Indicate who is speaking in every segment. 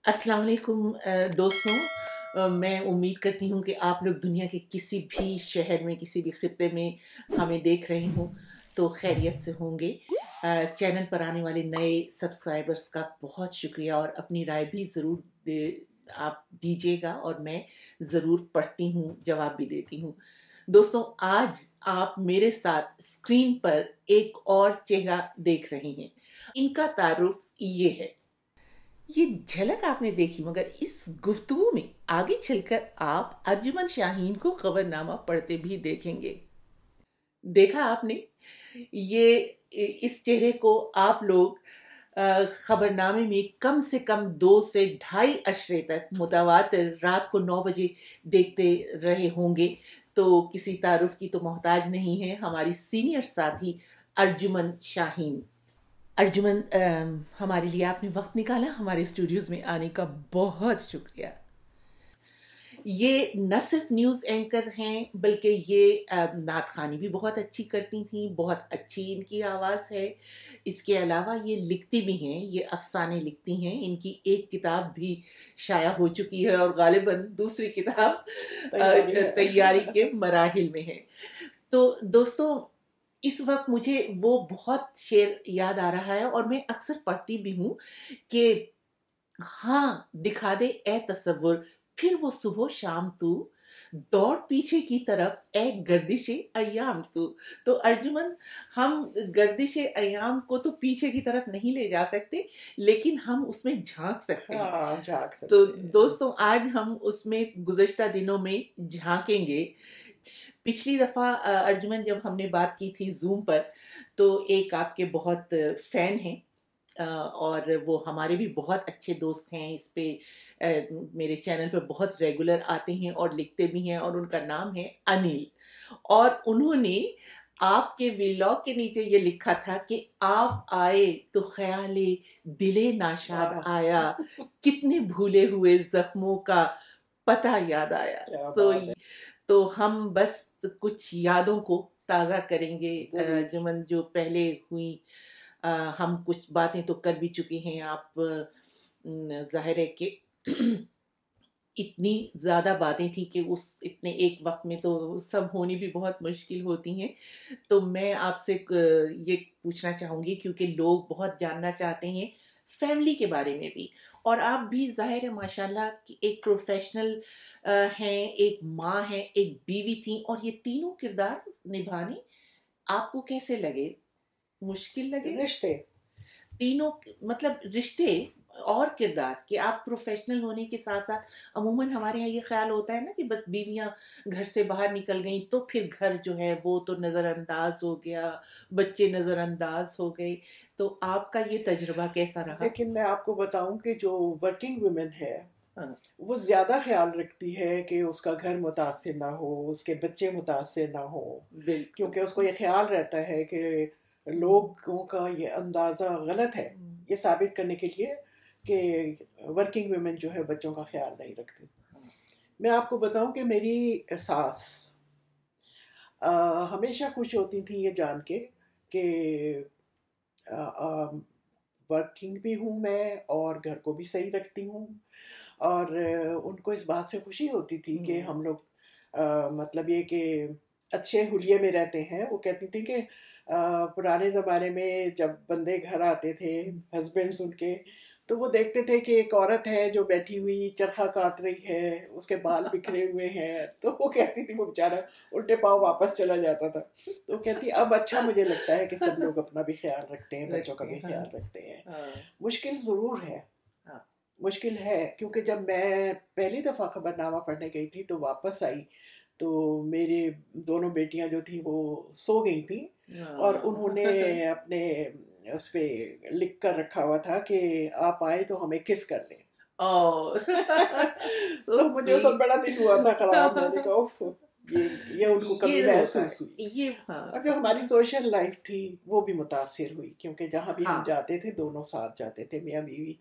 Speaker 1: अस्सलाम वालेकुम दोस्तों। मैं उम्मीद करती हूँ कि आप लोग दुनिया के किसी भी शहर में, किसी भी खित्ते में हमें देख रहे हों तो खैरियत से होंगे। चैनल पर आने वाले नए सब्सक्राइबर्स का बहुत शुक्रिया और अपनी राय भी ज़रूर आप दीजिएगा और मैं ज़रूर पढ़ती हूँ, जवाब भी देती हूँ। दोस्तों, आज आप मेरे साथ स्क्रीन पर एक और चेहरा देख रहे हैं। इनका तारुफ ये है। ये झलक आपने देखी, मगर इस गुफ्तगू में आगे चलकर आप अर्जुमन शाहीन को खबरनामा पढ़ते भी देखेंगे। देखा आपने, ये इस चेहरे को आप लोग खबरनामे में कम से कम 2 से ढाई अशरे तक मुतवातिर रात को 9 बजे देखते रहे होंगे। तो किसी तारुफ की तो मोहताज नहीं है हमारी सीनियर साथी अर्जुमन शाहीन। अर्जुमन, हमारे लिए आपने वक्त निकाला, हमारे स्टूडियोज में आने का बहुत शुक्रिया। ये न सिर्फ न्यूज़ एंकर हैं बल्कि ये नात खानी भी बहुत अच्छी करती थी, बहुत अच्छी इनकी आवाज़ है। इसके अलावा ये लिखती भी हैं, ये अफसाने लिखती हैं। इनकी एक किताब भी शाया हो चुकी है और गालिबन दूसरी किताब तैयारी के मराहिल में है। तो दोस्तों, इस वक्त मुझे वो बहुत शेर याद आ रहा है और मैं अक्सर पढ़ती भी हूँ कि हाँ, दिखा दे ए तसव्वुर, फिर वो सुबह शाम तू, दौड़ पीछे की तरफ ए गर्दिशे अय्याम तू। तो अर्जुमन, हम गर्दिशे अय्याम को तो पीछे की तरफ नहीं ले जा सकते, लेकिन हम उसमें झांक सकते हैं।
Speaker 2: हाँ, झांक सकते
Speaker 1: तो
Speaker 2: हैं।
Speaker 1: दोस्तों, आज हम उसमें गुज़श्ता दिनों में झांकेंगे। पिछली दफ़ा अर्जुमन, जब हमने बात की थी जूम पर, तो एक आपके बहुत फ़ैन हैं और वो हमारे भी बहुत अच्छे दोस्त हैं। इस पे मेरे चैनल पे बहुत रेगुलर आते हैं और लिखते भी हैं, और उनका नाम है अनिल। और उन्होंने आपके व्लॉग के नीचे ये लिखा था कि आप आए तो ख्याले दिले नाशाद आया, कितने भूले हुए जख्मों का पता याद आया।
Speaker 2: क्या
Speaker 1: तो
Speaker 2: बात है।
Speaker 1: तो हम बस कुछ यादों को ताज़ा करेंगे
Speaker 2: जरूर।
Speaker 1: अर्जुमन, जो पहले हुई। हम कुछ बातें तो कर भी चुके हैं। आप जाहिर है कि इतनी ज़्यादा बातें थी कि उस इतने एक वक्त में तो सब होनी भी बहुत मुश्किल होती हैं। तो मैं आपसे ये पूछना चाहूँगी, क्योंकि लोग बहुत जानना चाहते हैं फैमिली के बारे में भी, और आप भी ज़ाहिर है माशाल्लाह कि एक प्रोफेशनल हैं, एक माँ हैं, एक बीवी थी, और ये तीनों किरदार निभाने आपको कैसे लगे? मुश्किल लगे?
Speaker 2: रिश्ते।
Speaker 1: तीनों मतलब रिश्ते और किरदार, कि आप प्रोफेशनल होने के साथ साथ, अमूमन हमारे यहाँ ये ख्याल होता है ना कि बस बीवियां घर से बाहर निकल गई तो फिर घर जो है वो तो नज़रअंदाज हो गया, बच्चे नज़रअंदाज हो गए। तो आपका ये तजुर्बा कैसा रहा?
Speaker 2: लेकिन मैं आपको बताऊं कि जो वर्किंग वुमेन है
Speaker 1: हाँ,
Speaker 2: वो ज्यादा ख्याल रखती है कि उसका घर मुतासिर ना हो, उसके बच्चे मुतासिर ना हो,
Speaker 1: बिल्कुल।
Speaker 2: क्योंकि उसको ये ख्याल रहता है कि लोगों का ये अंदाज़ा गलत है, ये साबित करने के लिए कि वर्किंग वुमेन जो है बच्चों का ख्याल नहीं रखती। मैं आपको बताऊं कि मेरी सास हमेशा खुश होती थी ये जान के कि वर्किंग भी हूँ मैं और घर को भी सही रखती हूँ, और उनको इस बात से खुशी होती थी कि हम लोग मतलब ये कि अच्छे हुलिये में रहते हैं। वो कहती थी कि पुराने ज़माने में जब बंदे घर आते थे, हस्बैंड्स उनके, तो वो देखते थे कि एक औरत है जो बैठी हुई चरखा काट रही है, उसके बाल बिखरे हुए हैं, तो वो कहती थी वो बेचारा उल्टे पाँव वापस चला जाता था। तो कहती अब अच्छा मुझे लगता है कि सब लोग अपना भी ख्याल रखते हैं, बच्चों का भी ख्याल रखते हैं। मुश्किल ज़रूर है, मुश्किल है, क्योंकि जब मैं पहली दफ़ा खबरनामा पढ़ने गई थी तो वापस आई तो मेरे दोनों बेटियां जो थी वो सो गई थी, और उन्होंने अपने उस पे लिख कर रखा हुआ था कि आप आए तो हमें किस कर लें।
Speaker 1: सो
Speaker 2: तो मुझे उस वक्त बड़ा दिल हुआ था खराब, मैंने कहा उफ, ये उनको कभी महसूस हुई।
Speaker 1: ये
Speaker 2: और जो हमारी सोशल लाइफ थी वो भी मुतासिर हुई, क्योंकि जहाँ भी हम
Speaker 1: हाँ,
Speaker 2: जाते थे दोनों साथ जाते थे, मियाँ बीवी,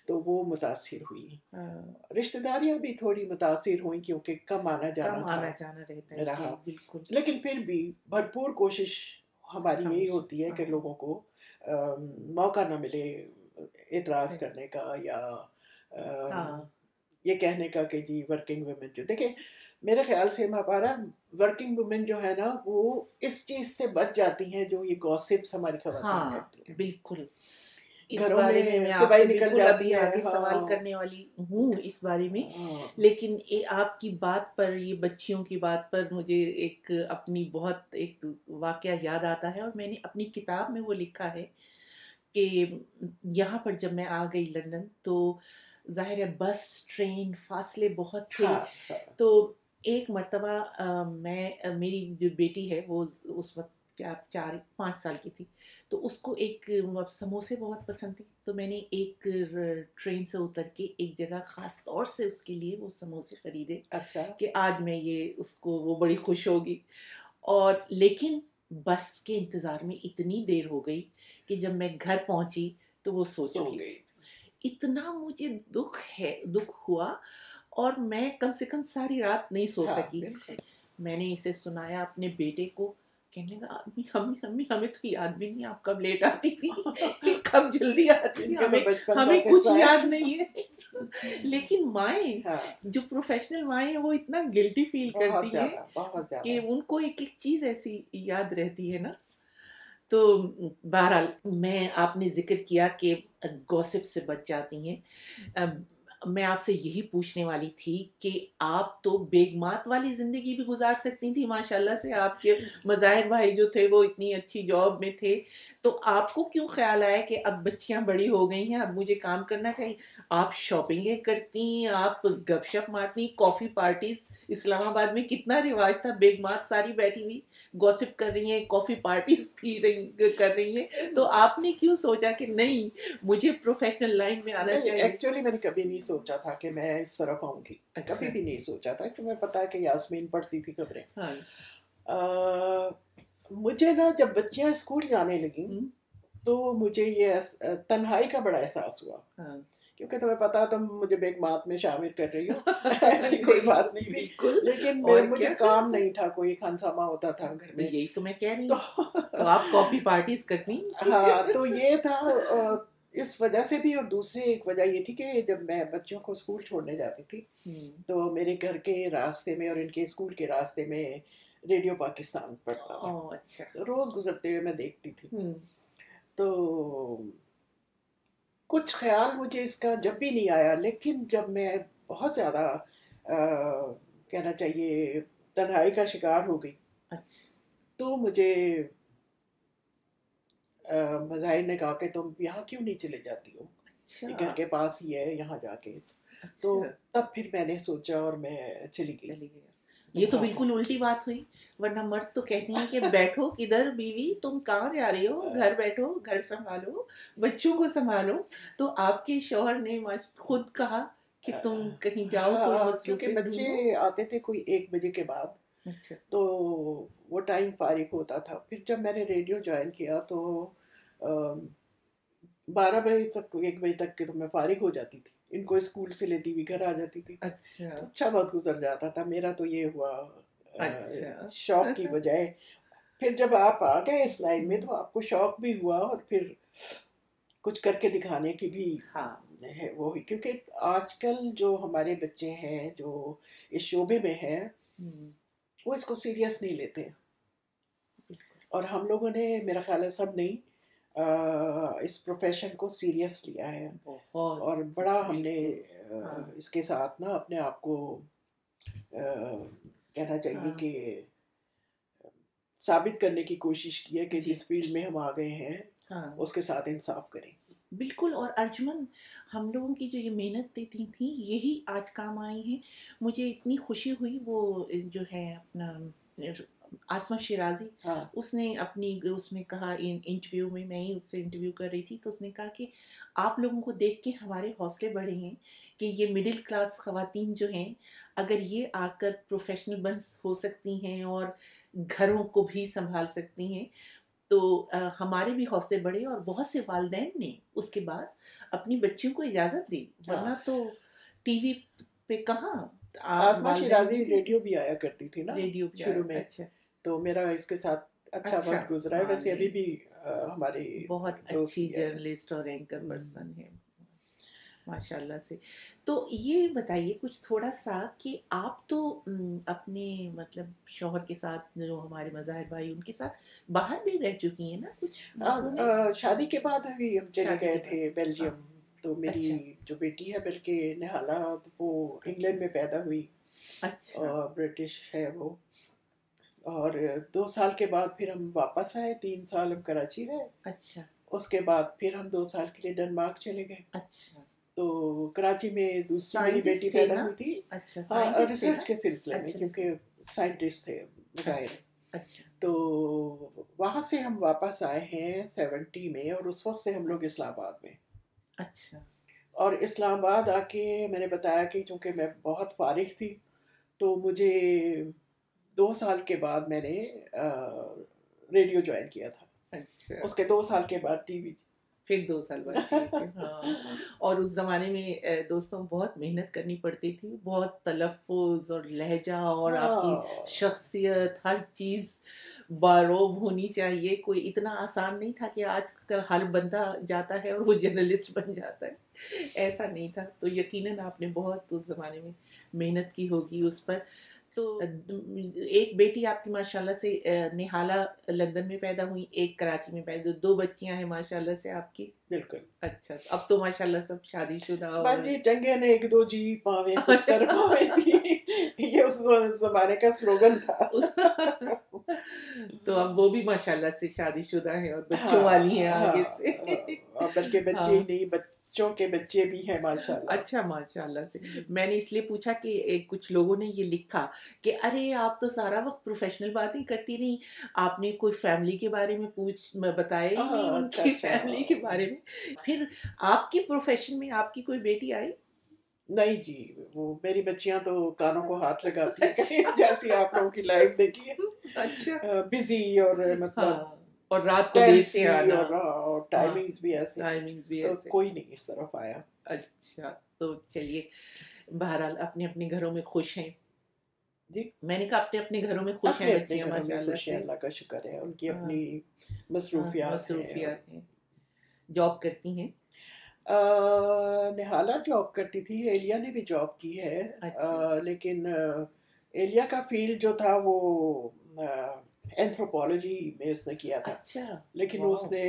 Speaker 2: तो वो मुतासिर हुई। रिश्तेदारियां भी थोड़ी मुतासिर हुई क्योंकि कम आना जाना
Speaker 1: कम
Speaker 2: था,
Speaker 1: आना जाना रहता है
Speaker 2: रहा।
Speaker 1: जी, बिल्कुल।
Speaker 2: लेकिन फिर भी भरपूर कोशिश हमारी यही होती है कि लोगों को मौका न मिले एतराज़ करने का या
Speaker 1: हाँ
Speaker 2: ये कहने का कि जी वर्किंग वुमेन जो देखें, मेरे ख्याल से हमारा वर्किंग वुमेन जो है ना वो इस चीज से बच जाती हैं जो ये गॉसिप्स हमारी खवातीन
Speaker 1: हाँ
Speaker 2: करती हैं।
Speaker 1: बिल्कुल। इस
Speaker 2: घरों
Speaker 1: बारे में
Speaker 2: में
Speaker 1: मैं
Speaker 2: सिवाय
Speaker 1: आपसे
Speaker 2: निकल
Speaker 1: बिल्कुल
Speaker 2: जाती
Speaker 1: अभी
Speaker 2: है।
Speaker 1: आगे सवाल
Speaker 2: हाँ
Speaker 1: करने वाली हूँ इस बारे में।
Speaker 2: हाँ
Speaker 1: लेकिन आपकी बात पर, ये बच्चियों की बात पर मुझे एक अपनी बहुत एक वाकया याद आता है, और मैंने अपनी किताब में वो लिखा है कि यहाँ पर जब मैं आ गई लंदन, तो जाहिर है बस ट्रेन फासले बहुत थे।
Speaker 2: हाँ हाँ
Speaker 1: तो एक मर्तबा मेरी जो बेटी है वो उस वक्त 4-5 साल की थी, तो उसको एक समोसे बहुत पसंद थे। तो मैंने एक ट्रेन से उतर के एक जगह ख़ास तौर से उसके लिए वो समोसे खरीदे
Speaker 2: अच्छा
Speaker 1: कि आज मैं ये उसको, वो बड़ी खुश होगी। और लेकिन बस के इंतज़ार में इतनी देर हो गई कि जब मैं घर पहुंची तो वो सो
Speaker 2: सो
Speaker 1: चुकी
Speaker 2: गई।
Speaker 1: थी। इतना मुझे दुख हुआ, और मैं कम से कम सारी रात नहीं सो
Speaker 2: हाँ
Speaker 1: सकी।
Speaker 2: बिल्कुल।
Speaker 1: मैंने इसे सुनाया अपने बेटे को, कहने लगा अम्मी अम्मी अम्मी हमें तो याद भी नहीं आप कब लेट आती थी, कब जल्दी आती थी,
Speaker 2: इनका तो बचपन का
Speaker 1: हमें कुछ
Speaker 2: किस्सा है।
Speaker 1: याद नहीं है। लेकिन माएँ,
Speaker 2: हाँ
Speaker 1: जो प्रोफेशनल माएँ हैं, वो इतना गिल्टी फील करती हैं
Speaker 2: बहुत
Speaker 1: कि
Speaker 2: ज्यादा।
Speaker 1: उनको एक एक चीज ऐसी याद रहती है ना। तो बहरहाल, मैं, आपने जिक्र किया कि गॉसिप से बच जाती हैं। अब मैं आपसे यही पूछने वाली थी कि आप तो बेगमात वाली जिंदगी भी गुजार सकती थी माशाल्लाह से। आपके मज़ाहिर भाई जो थे वो इतनी अच्छी जॉब में थे, तो आपको क्यों ख्याल आया कि अब बच्चियां बड़ी हो गई हैं, अब मुझे काम करना चाहिए? आप शॉपिंगें करती, आप गपशप मारती, कॉफ़ी पार्टीज, इस्लामाबाद में कितना रिवाज था, बेगमात सारी बैठी हुई गॉसिप कर रही हैं, कॉफ़ी पार्टीज पी रही कर रही हैं। तो आपने क्यों सोचा कि नहीं, मुझे प्रोफेशनल लाइन में आना
Speaker 2: नहीं,
Speaker 1: चाहिए?
Speaker 2: एक्चुअली मैंने कभी नहीं सोचा था कि मैं इस तरफ आऊंगी।
Speaker 1: अच्छा।
Speaker 2: कभी भी नहीं सोचा था कि मैं, पता है कि यास्मीन पढ़ती थी खबरें।
Speaker 1: हाँ।
Speaker 2: मुझे ना जब बच्चियां स्कूल जाने लगी तो मुझे ये तन्हाई का बड़ा एहसास हुआ।
Speaker 1: हाँ।
Speaker 2: क्योंकि तुम्हें पता, तुम मुझे बेगमात में शामिल कर रही हो। ऐसी कोई बात नहीं थी,
Speaker 1: बिल्कुल।
Speaker 2: लेकिन
Speaker 1: और
Speaker 2: मुझे
Speaker 1: क्या?
Speaker 2: काम नहीं था, कोई खानसामा होता था घर
Speaker 1: तो
Speaker 2: में।
Speaker 1: यही तो मैं कह रही
Speaker 2: तो
Speaker 1: हूँ, तो आप कॉफी पार्टीज करती?
Speaker 2: हाँ, तो ये था इस वजह से भी। और दूसरी एक वजह ये थी कि जब मैं बच्चों को स्कूल छोड़ने जाती थी तो मेरे घर के रास्ते में और इनके स्कूल के रास्ते में रेडियो पाकिस्तान पड़ता था।
Speaker 1: ओह अच्छा।
Speaker 2: तो रोज गुजरते हुए मैं देखती थी। तो कुछ ख्याल मुझे इसका जब भी नहीं आया, लेकिन जब मैं बहुत ज़्यादा कहना चाहिए तन्हाई का शिकार हो गई,
Speaker 1: अच्छा।
Speaker 2: तो मुझे मज़ाहिर ने कहा कि तुम यहाँ क्यों नहीं चले जाती हो, ये घर
Speaker 1: अच्छा।
Speaker 2: के पास ही है, यहाँ जाके। तो
Speaker 1: अच्छा।
Speaker 2: तब फिर मैंने सोचा और मैं चली गई।
Speaker 1: चली गई। ये तो
Speaker 2: हाँ
Speaker 1: बिल्कुल उल्टी बात हुई, वरना मर्द तो कहते हैं कि बैठो किधर बीवी, तुम कहाँ जा रही हो, घर बैठो, घर संभालो, बच्चों को संभालो। तो आपके शौहर ने खुद कहा कि तुम कहीं जाओ, कोई
Speaker 2: हाँ, क्योंकि
Speaker 1: मसरूफियत ढूंढो।
Speaker 2: बच्चे आते थे कोई 1 बजे के बाद,
Speaker 1: अच्छा।
Speaker 2: तो वो टाइम फारिग होता था। फिर जब मैंने रेडियो ज्वाइन किया तो 12 बजे तक, 1 बजे तक के तो मैं फारिग हो जाती थी, इनको स्कूल से लेती हुई घर आ जाती थी।
Speaker 1: अच्छा।
Speaker 2: तो अच्छा वक्त गुजर जाता था मेरा। तो ये हुआ
Speaker 1: अच्छा।
Speaker 2: शौक की बजाय। फिर जब आप आ गए इस लाइन में तो आपको शौक भी हुआ और फिर कुछ करके दिखाने की भी
Speaker 1: हाँ।
Speaker 2: है वो ही। क्योंकि आजकल जो हमारे बच्चे हैं जो इस शोबे में हैं वो इसको सीरियस नहीं लेते। और हम लोगों ने, मेरा ख्याल है सब नहीं, इस प्रोफेशन को सीरियस लिया है
Speaker 1: बहुत।
Speaker 2: और बड़ा हमने
Speaker 1: हाँ।
Speaker 2: इसके साथ ना अपने आप को कहना चाहिए
Speaker 1: हाँ।
Speaker 2: कि साबित करने की कोशिश की है कि
Speaker 1: जी।
Speaker 2: जिस फील्ड में हम आ गए हैं
Speaker 1: हाँ।
Speaker 2: उसके साथ इंसाफ करें।
Speaker 1: बिल्कुल। और अर्जुमन, हम लोगों की जो ये मेहनत देती थी यही आज काम आई हैं। मुझे इतनी खुशी हुई, वो जो है अपना आसमा शिराजी,
Speaker 2: हाँ
Speaker 1: उसने अपनी उसमें कहा, इंटरव्यू में, मैं ही उससे इंटरव्यू कर रही थी, तो उसने कहा कि आप लोगों को देख के हमारे हौसले बढ़े हैं कि ये मिडिल क्लास ख़वातीन जो हैं, अगर ये आकर प्रोफेशनल बन हो सकती हैं और घरों को भी संभाल सकती हैं, तो हमारे भी हौसले बढ़े। और बहुत से वालिदैन ने उसके बाद अपनी बच्चियों को इजाज़त दी, वरना
Speaker 2: हाँ।
Speaker 1: तो टीवी पे कहाँ
Speaker 2: आसमा
Speaker 1: वालिदैन
Speaker 2: शिराजी
Speaker 1: नहीं
Speaker 2: रेडियो भी आया करती थी ना
Speaker 1: रेडियो पे
Speaker 2: शुरू
Speaker 1: आया।
Speaker 2: में।
Speaker 1: अच्छा।
Speaker 2: तो मेरा इसके साथ अच्छा
Speaker 1: अच्छा।
Speaker 2: वक्त गुजरा है।
Speaker 1: हाँ,
Speaker 2: वैसे अभी
Speaker 1: नहीं,
Speaker 2: भी हमारी
Speaker 1: बहुत अच्छी
Speaker 2: दोस्ती है।
Speaker 1: जर्नलिस्ट और एंकर पर्सन है। माशाल्लाह से। तो ये बताइए कुछ थोड़ा सा कि आप तो अपने मतलब शौहर के साथ जो हमारे मज़ाहिर भाई उनके साथ बाहर भी रह चुकी हैं ना कुछ मुल्कों में?
Speaker 2: शादी के बाद अभी हम चले
Speaker 1: शादी
Speaker 2: गए
Speaker 1: के बाद।
Speaker 2: थे बेल्जियम।
Speaker 1: हाँ।
Speaker 2: तो मेरी
Speaker 1: अच्छा।
Speaker 2: जो बेटी है बल्कि निहाला, तो वो इंग्लैंड में पैदा हुई
Speaker 1: अच्छा।
Speaker 2: और ब्रिटिश है वो। और 2 साल के बाद फिर हम वापस आए, 3 साल हम कराची रहे।
Speaker 1: अच्छा।
Speaker 2: उसके बाद फिर हम 2 साल के लिए डेनमार्क चले गए।
Speaker 1: अच्छा।
Speaker 2: तो कराची में दूसरी मेरी बेटी
Speaker 1: साइंटिस्ट थे
Speaker 2: पैदा
Speaker 1: ना?
Speaker 2: हुई थी।
Speaker 1: अच्छा,
Speaker 2: हाँ,
Speaker 1: साइंटिस्ट थे
Speaker 2: रिसर्च
Speaker 1: ना?
Speaker 2: के सिलसिले में,
Speaker 1: अच्छा,
Speaker 2: क्योंकि साइंटिस्ट थे ज़ाहिर है।
Speaker 1: अच्छा। अच्छा।
Speaker 2: तो वहाँ से हम वापस आए हैं 70 में, और उस वक्त से हम लोग इस्लामाबाद में।
Speaker 1: अच्छा।
Speaker 2: और इस्लामाबाद आके मैंने बताया कि चूँकि मैं बहुत फारिग थी, तो मुझे 2 साल के बाद मैंने रेडियो ज्वाइन किया था।
Speaker 1: अच्छा।
Speaker 2: उसके 2 साल के बाद टीवी।
Speaker 1: फिर 2 साल बाद टीवी पे, हाँ। और उस ज़माने में दोस्तों बहुत मेहनत करनी पड़ती थी, बहुत तलफ़्फ़ुज़ और लहजा और आपकी
Speaker 2: हाँ
Speaker 1: शख्सियत हर चीज़ बारोब होनी चाहिए। कोई इतना आसान नहीं था कि आजकल हर बंदा जाता है और वो जर्नलिस्ट बन जाता है, ऐसा नहीं था। तो यकीनन आपने बहुत उस ज़माने में मेहनत की होगी उस पर। तो एक बेटी आपकी माशाल्लाह से निहाला लंदन में पैदा हुई, एक कराची में पैदा, 2 बच्चियां हैं माशाल्लाह से आपकी।
Speaker 2: बिल्कुल।
Speaker 1: अच्छा, तो अब तो माशाल्लाह सब शादीशुदा
Speaker 2: बस
Speaker 1: और
Speaker 2: जी, जंगे ने एक दो जी पावे पुत्र पावे थी, ये उस जमाने का स्लोगन था।
Speaker 1: तो अब वो भी माशाल्लाह से शादीशुदा हैं और बच्चों वाली हैं
Speaker 2: हाँ
Speaker 1: आगे
Speaker 2: हाँ
Speaker 1: से।
Speaker 2: हाँ, बल्कि बच्चे ही
Speaker 1: हाँ।
Speaker 2: नहीं, बच्चों के बच्चे भी हैं माशाल्लाह।
Speaker 1: अच्छा, माशाल्लाह से। मैंने इसलिए पूछा कि कुछ लोगों ने ये लिखा कि अरे आप तो सारा वक्त प्रोफेशनल बातें करती रही, आपने कोई फैमिली के बारे में बताया ही नहीं
Speaker 2: अच्छा
Speaker 1: उनकी
Speaker 2: अच्छा।
Speaker 1: फैमिली के बारे में। फिर आपकी प्रोफेशन में आपकी कोई बेटी आई?
Speaker 2: नहीं जी, वो मेरी बच्चियां तो कानों को हाथ लगाती हैं कहीं,
Speaker 1: अच्छा।
Speaker 2: जैसी आप लोगों की लाइफ देखी है,
Speaker 1: अच्छा।
Speaker 2: बिजी और मतलब
Speaker 1: हाँ, और रात को देर
Speaker 2: टेंस
Speaker 1: से
Speaker 2: भी,
Speaker 1: आना।
Speaker 2: और
Speaker 1: हाँ,
Speaker 2: टाइमिंग्स भी ऐसे।
Speaker 1: टाइमिंग्स भी
Speaker 2: तो
Speaker 1: ऐसे।
Speaker 2: कोई नहीं इस तरफ आया।
Speaker 1: अच्छा, तो चलिए, बहरहाल अपने-अपने घरों में खुश हैं।
Speaker 2: जी,
Speaker 1: मैंने कहा अपने-अपने घरों में खुश हैं
Speaker 2: अपने अपने
Speaker 1: बच्चियाँ
Speaker 2: घरों में
Speaker 1: माशाल्लाह
Speaker 2: खुश हैं,
Speaker 1: से।
Speaker 2: अल्लाह का शुक्र है, उनकी
Speaker 1: हाँ,
Speaker 2: अपनी
Speaker 1: हाँ,
Speaker 2: मसरूफियात हैं। और
Speaker 1: मसरूफियात हैं। जॉब करती हैं?
Speaker 2: निहाला जॉब करती थी, एलिया ने भी जॉब की है।
Speaker 1: अच्छा।
Speaker 2: लेकिन एलिया का फील्ड जो था वो एंथ्रोपोलॉजी में उसने किया था।
Speaker 1: अच्छा,
Speaker 2: लेकिन
Speaker 1: वाओ!
Speaker 2: उसने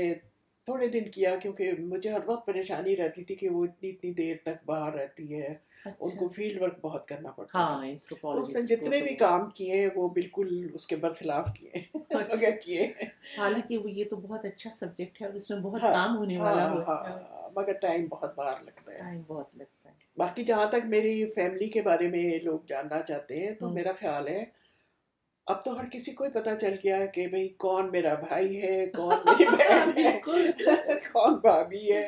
Speaker 2: थोड़े दिन किया, क्योंकि मुझे हर वक्त परेशानी रहती थी कि वो इतनी इतनी देर तक बाहर रहती है,
Speaker 1: अच्छा।
Speaker 2: उनको फील्ड वर्क बहुत करना पड़ता था।
Speaker 1: हाँ,
Speaker 2: तो उसने
Speaker 1: एंथ्रोपोलॉजिस्ट को
Speaker 2: जितने
Speaker 1: तो
Speaker 2: भी
Speaker 1: बहुत।
Speaker 2: काम किए वो बिल्कुल उसके बरखिलाफ किए बगैर
Speaker 1: अच्छा,
Speaker 2: किए।
Speaker 1: हालाँकि वो ये तो बहुत अच्छा सब्जेक्ट है और इसमें बहुत
Speaker 2: हाँ
Speaker 1: काम होने वाला
Speaker 2: हाँ
Speaker 1: होता है,
Speaker 2: हाँ, मगर टाइम बहुत बाहर लगता है।
Speaker 1: टाइम बहुत लगता है।
Speaker 2: बाकी जहाँ तक मेरी फैमिली के बारे में लोग जानना चाहते हैं, तो
Speaker 1: हुँ।
Speaker 2: मेरा ख्याल है अब तो हर किसी को ही पता चल गया है कि भाई कौन मेरा भाई है, कौन मेरी बहन है,
Speaker 1: बिल्कुल।
Speaker 2: कौन भाभी है।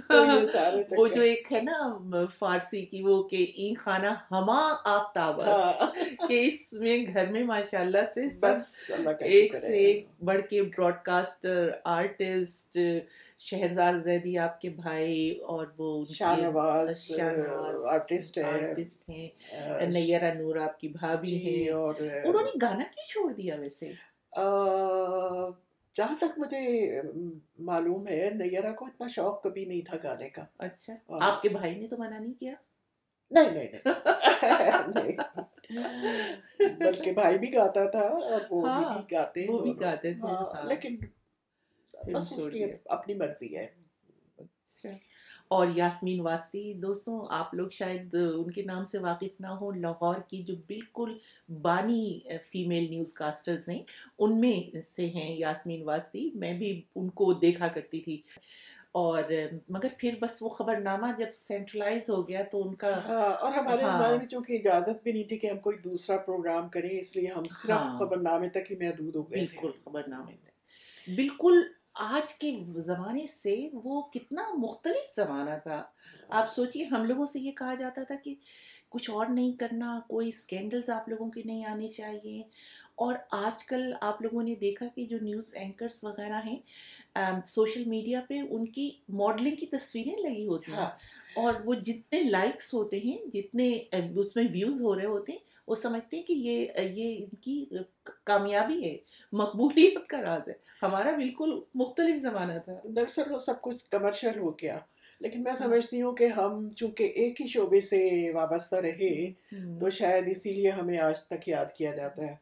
Speaker 2: तो ये सारे
Speaker 1: वो जो
Speaker 2: चक्कर।
Speaker 1: एक है ना फारसी की वो कि ई खाना हमा आफ्ताबस,
Speaker 2: हाँ
Speaker 1: कि इसमें घर में माशाल्लाह से सब
Speaker 2: बस अल्लाह का
Speaker 1: एक
Speaker 2: शुक्र
Speaker 1: से
Speaker 2: है।
Speaker 1: एक बढ़ के ब्रॉडकास्टर, आर्टिस्ट, शहरदार जैदी आपके भाई और वो उनके
Speaker 2: शाहनवाज
Speaker 1: शाहनवाज
Speaker 2: आर्टिस्ट है।
Speaker 1: आर्टिस्ट हैं,
Speaker 2: अ,
Speaker 1: नैयरा नूर आपकी भाभी
Speaker 2: जी।
Speaker 1: हैं।
Speaker 2: और
Speaker 1: उन्होंने गाना क्यों छोड़ दिया वैसे?
Speaker 2: जहाँ तक मुझे मालूम है, नैयरा को इतना शौक कभी नहीं था गाने का।
Speaker 1: अच्छा,
Speaker 2: हाँ,
Speaker 1: आपके भाई ने तो मना नहीं किया?
Speaker 2: नहीं नहीं नहीं नहीं, बल्कि भाई भी गाता था और वो अभी भी
Speaker 1: हाँ,
Speaker 2: गाते हैं
Speaker 1: वो भी
Speaker 2: दोनों।
Speaker 1: गाते थे,
Speaker 2: हाँ,
Speaker 1: हाँ,
Speaker 2: लेकिन
Speaker 1: फिर
Speaker 2: बस
Speaker 1: छोड़
Speaker 2: उसकी
Speaker 1: दिया।
Speaker 2: अपनी मर्जी है।
Speaker 1: अच्छा। और यास्मीन वास्ती दोस्तों, आप लोग शायद उनके नाम से वाकिफ ना हो, लाहौर की जो बिल्कुल बानी फीमेल न्यूज़ कास्टर्स हैं उनमें से हैं यास्मीन वास्ती। मैं भी उनको देखा करती थी और मगर फिर बस वो खबरनामा जब सेंट्रलाइज हो गया तो उनका।
Speaker 2: हाँ, और हमारे ज़माने में
Speaker 1: हाँ,
Speaker 2: चूंकि इजाज़त भी नहीं थी कि हम कोई दूसरा प्रोग्राम करें, इसलिए हम सिर्फ
Speaker 1: हाँ,
Speaker 2: खबरनामे तक ही महदूद हो गए थे।
Speaker 1: बिल्कुल खबरनामे थे। बिल्कुल आज के ज़माने से वो कितना मुख्तलिफ ज़माना था। आप सोचिए हम लोगों से ये कहा जाता था कि कुछ और नहीं करना, कोई स्कैंडल्स आप लोगों के नहीं आने चाहिए। और आजकल आप लोगों ने देखा कि जो न्यूज़ एंकर्स वगैरह हैं सोशल मीडिया पे उनकी मॉडलिंग की तस्वीरें लगी होती हैं
Speaker 2: हाँ,
Speaker 1: और वो जितने लाइक्स होते हैं, जितने उसमें व्यूज़ हो रहे होते हैं, वो समझते हैं कि ये इनकी कामयाबी है, मकबूलियत का राज है। हमारा बिल्कुल मुख्तलिफ ज़माना था।
Speaker 2: दरअसल वो सब कुछ कमर्शियल हो गया। لیکن میں سمجھتی ہوں کہ ہم چونکہ ایک ہی شعبے سے وابستہ رہے تو شاید اسی لیے ہمیں آج تک یاد کیا جاتا ہے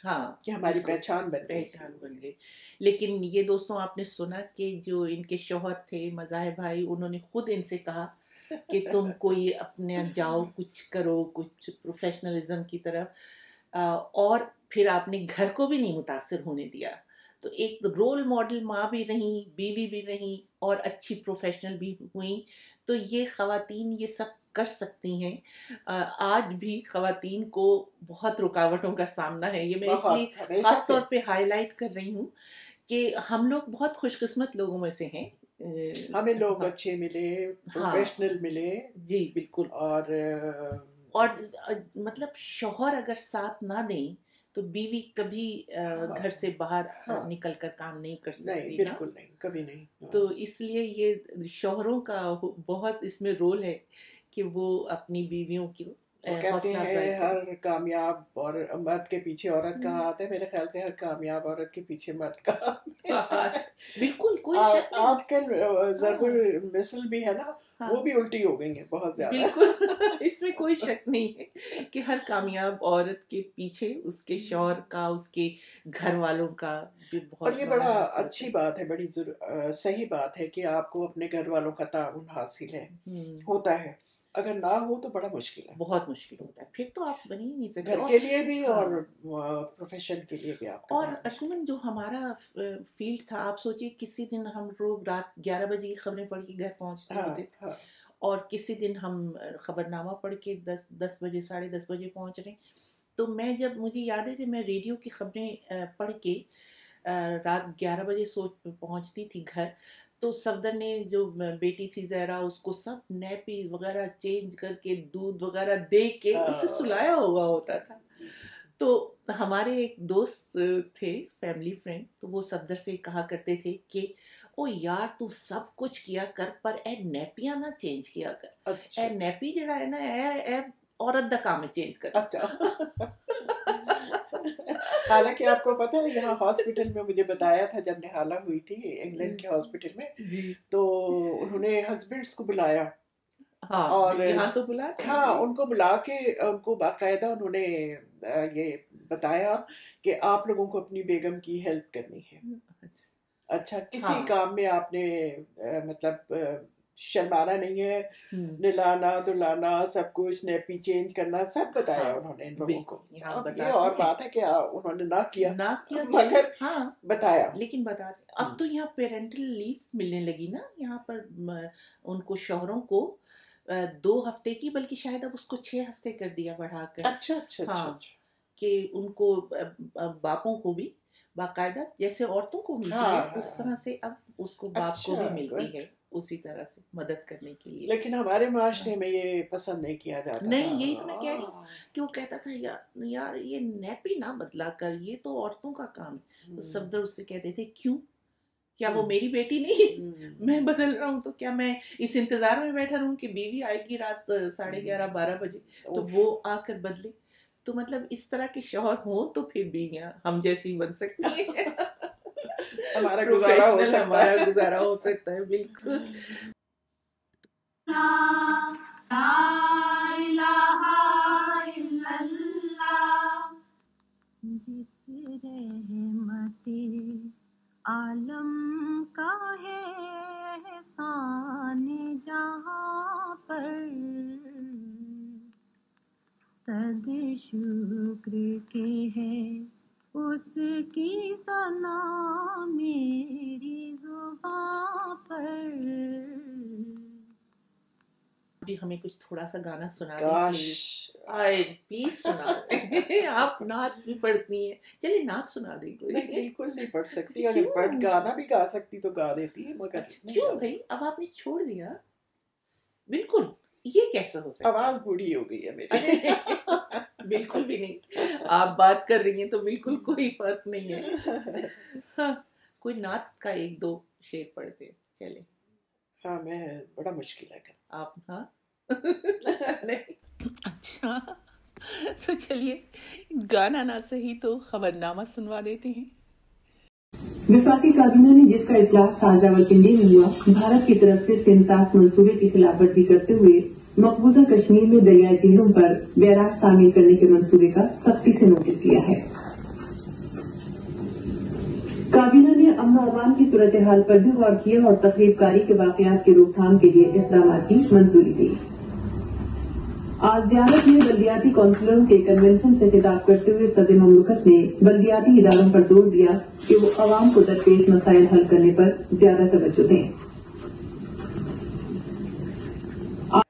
Speaker 1: ہاں
Speaker 2: کہ ہماری پہچان بن گئی.
Speaker 1: پہچان بن گئی. لیکن یہ دوستوں آپ نے سنا کہ جو ان کے شوہر تھے مظاہر بھائی، انہوں نے خود ان سے کہا کہ تم کوئی اپنے جاؤ کچھ کرو، کچھ پروفیشنلزم کی طرف، اور پھر آپ نے گھر کو بھی نہیں متاثر ہونے دیا. تو ایک رول ماڈل ماں بھی رہیں، بیوی بھی رہیں، اور اچھی پروفیشنل بھی ہوئیں. تو یہ خواتین یہ سب کر سکتی ہیں. آج بھی خواتین کو بہت رکاوٹوں کا سامنا ہے. یہ میں اس لیے خاص طور پہ ہائی لائٹ کر رہی ہوں کہ ہم لوگ بہت خوش قسمت لوگوں میں سے ہیں.
Speaker 2: ہمیں لوگ اچھے ملے، پروفیشنل ملے.
Speaker 1: جی بالکل. اور مطلب شوہر اگر ساتھ نہ دیں تو بیوی کبھی گھر سے باہر نکل کر کام نہیں کر سکتی.
Speaker 2: بالکل نہیں، کبھی نہیں.
Speaker 1: تو اس لیے یہ شوہروں کا بہت اس میں رول ہے کہ وہ اپنی بیویوں کی
Speaker 2: کہتے ہیں ہر کامیاب اور مرد کے پیچھے عورت کا ہاتھ ہے. میرے خیال سے ہر کامیاب عورت کے پیچھے مرد کا ہاتھ.
Speaker 1: بالکل کوئی شک نہیں.
Speaker 2: آج کل ضرب المثل بھی ہے نا، وہ بھی الٹی ہو گئی ہیں بہت زیادہ.
Speaker 1: بالکل اس میں کوئی شک نہیں ہے کہ ہر کامیاب عورت کے پیچھے اس کے شوہر کا، اس کے گھر والوں کا بھی بہت.
Speaker 2: اور یہ بڑا اچھی بات ہے، بڑی صحیح بات ہے کہ آپ کو اپنے گھر والوں کا تعاون حاصل ہے، ہوتا ہے. اگر نہ ہو تو بڑا مشکل ہے، بہت
Speaker 1: مشکل ہوتا ہے. پھر تو آپ بن ہی نہیں سکتے،
Speaker 2: گھر کے لیے بھی اور پروفیشن کے لیے بھی. آپ
Speaker 1: اور ارجمن جو ہمارا فیلڈ تھا، آپ سوچئے کسی دن ہم لوگ رات 11 بجے کی خبریں پڑھ کے گھر پہنچتے ہوتے تھے، اور کسی دن ہم خبر نامہ پڑھ کے 10 بجے 10:30 بجے پہنچ رہے ہیں. تو میں جب مجھے یاد ہے کہ میں ریڈیو کی خبریں پڑھ کے رات 11 بجے پہنچتی تھی گھر، تو صفدر نے جو بیٹی تھی زہرا، اس کو سب نیپی وغیرہ چینج کر کے دودھ وغیرہ دے کے اسے سلایا ہوا ہوتا تھا. تو ہمارے ایک دوست تھے، فیملی فرینڈ، تو وہ صفدر سے کہا کرتے تھے کہ او یار تو سب کچھ کیا کر پر اے نیپیاں نہ چینج کیا کر. اے نیپی جڑا ہے نا اے عورت دا کام چینج کر.
Speaker 2: حالانکہ آپ کو پتہ ہے یہاں ہاسپٹل میں مجھے بتایا تھا جب نہالہ ہوئی تھی انگلینڈ کے ہاسپٹل میں، تو انہوں نے ہسبینڈس کو بلایا، اور
Speaker 1: یہاں تو بلا
Speaker 2: ان کو بلا کے ان کو باقاعدہ انہوں نے یہ بتایا کہ آپ لوگوں کو اپنی بیگم کی ہیلپ کرنی ہے. اچھا، کسی کام میں آپ نے مطلب شرمانا نہیں ہے، نلانا دلانا سب کچھ، نیپی چینج کرنا سب بتایا انہوں نے ان لوگوں کو. اب یہ اور بات ہے کہ انہوں نے نہ کیا مگر بتایا.
Speaker 1: لیکن بتاتے اب تو یہاں پیرنٹل لیو ملنے لگی نا یہاں پر ان کو، شوہروں کو 2 ہفتے کی، بلکہ شاید اب اس کو 6 ہفتے کر دیا بڑھا کر.
Speaker 2: اچھا
Speaker 1: کہ ان کو باپوں کو بھی باقاعدہ جیسے عورتوں کو ملتی ہے اس طرح سے اب اس کو باپ کو بھی ملتی ہے اسی طرح سے مدد کرنے کے لیے.
Speaker 2: لیکن ہمارے معاشرے میں یہ پسند نہیں کیا جاتا.
Speaker 1: نہیں، یہی تو میں کہہ رہی ہوں کہ وہ کہتا تھا یار یہ نیپی نہ بدلا کر، یہ تو عورتوں کا کام ہے. تو صفدر اس سے کہتے تھے کیوں، کیا وہ میری بیٹی نہیں؟ میں بدل رہا ہوں تو کیا میں اس انتظار میں بیٹھا رہوں کہ بیوی آئے گی رات 11:30-12 بجے تو وہ آ کر بدلے؟ تو مطلب اس طرح کے شوہر ہوں تو پھر بیویاں ہم جیسی بن سکتی ہیں،
Speaker 2: ہمارا گزارا
Speaker 1: ہو سکتا ہے. بالکل.
Speaker 3: جس رحمت عالم کا ہے احسان جہاں پر، صد شکر کے ہے اس کی ثنا میری زباں پر.
Speaker 1: بھی ہمیں کچھ تھوڑا سا گانا سنا دیں پلیز سنا دیں. آپ نعت بھی پڑھتی ہیں، چلیے نعت سنا دیں. کوئی
Speaker 2: بالکل نہیں پڑھ سکتی، اگر گانا بھی گا سکتی تو گا دیتی ہے، مگر
Speaker 1: کیوں بھائی اب آپ نے چھوڑ دیا؟ بالکل، یہ کیسا ہو سکتا؟
Speaker 2: آواز بوڑھی ہو گئی ہے میری.
Speaker 1: بالکل بھی نہیں، آپ بات کر رہی ہیں تو بالکل کوئی فرق نہیں ہے. کوئی نعت کا 1-2 شعر پڑھتے چلے.
Speaker 2: ہاں میں بڑا مشکل ہے
Speaker 1: آپ. ہاں اچھا تو چلیے گانا نہ صحیح تو خبر نامہ سنوا دیتے ہیں.
Speaker 4: वफाकी काबीना ने जिसका इजलास आज रावलपिंडी में हुआ, भारत की तरफ से सिमतास मंसूबे की खिलाफवर्जी करते हुए मकबूजा कश्मीर में दरियाई झीलों पर बैराज तामीर करने के मंसूबे का सख्ती से नोटिस लिया है। काबीना ने अमन और अमान की सूरत हाल पर भी गौर किया और तकरीबकारी के वाकयात की रोकथाम के लिए इक़दाम की मंजूरी दी। आज ज़ियारत में बल्दियाती काउंसिलरों के कन्वेंशन से खिताब करते हुए सदर ममलकत ने बल्दियाती इदारों पर जोर दिया कि वो अवाम को दरपेश मसाइल हल करने पर ज्यादा तवज्जो दें।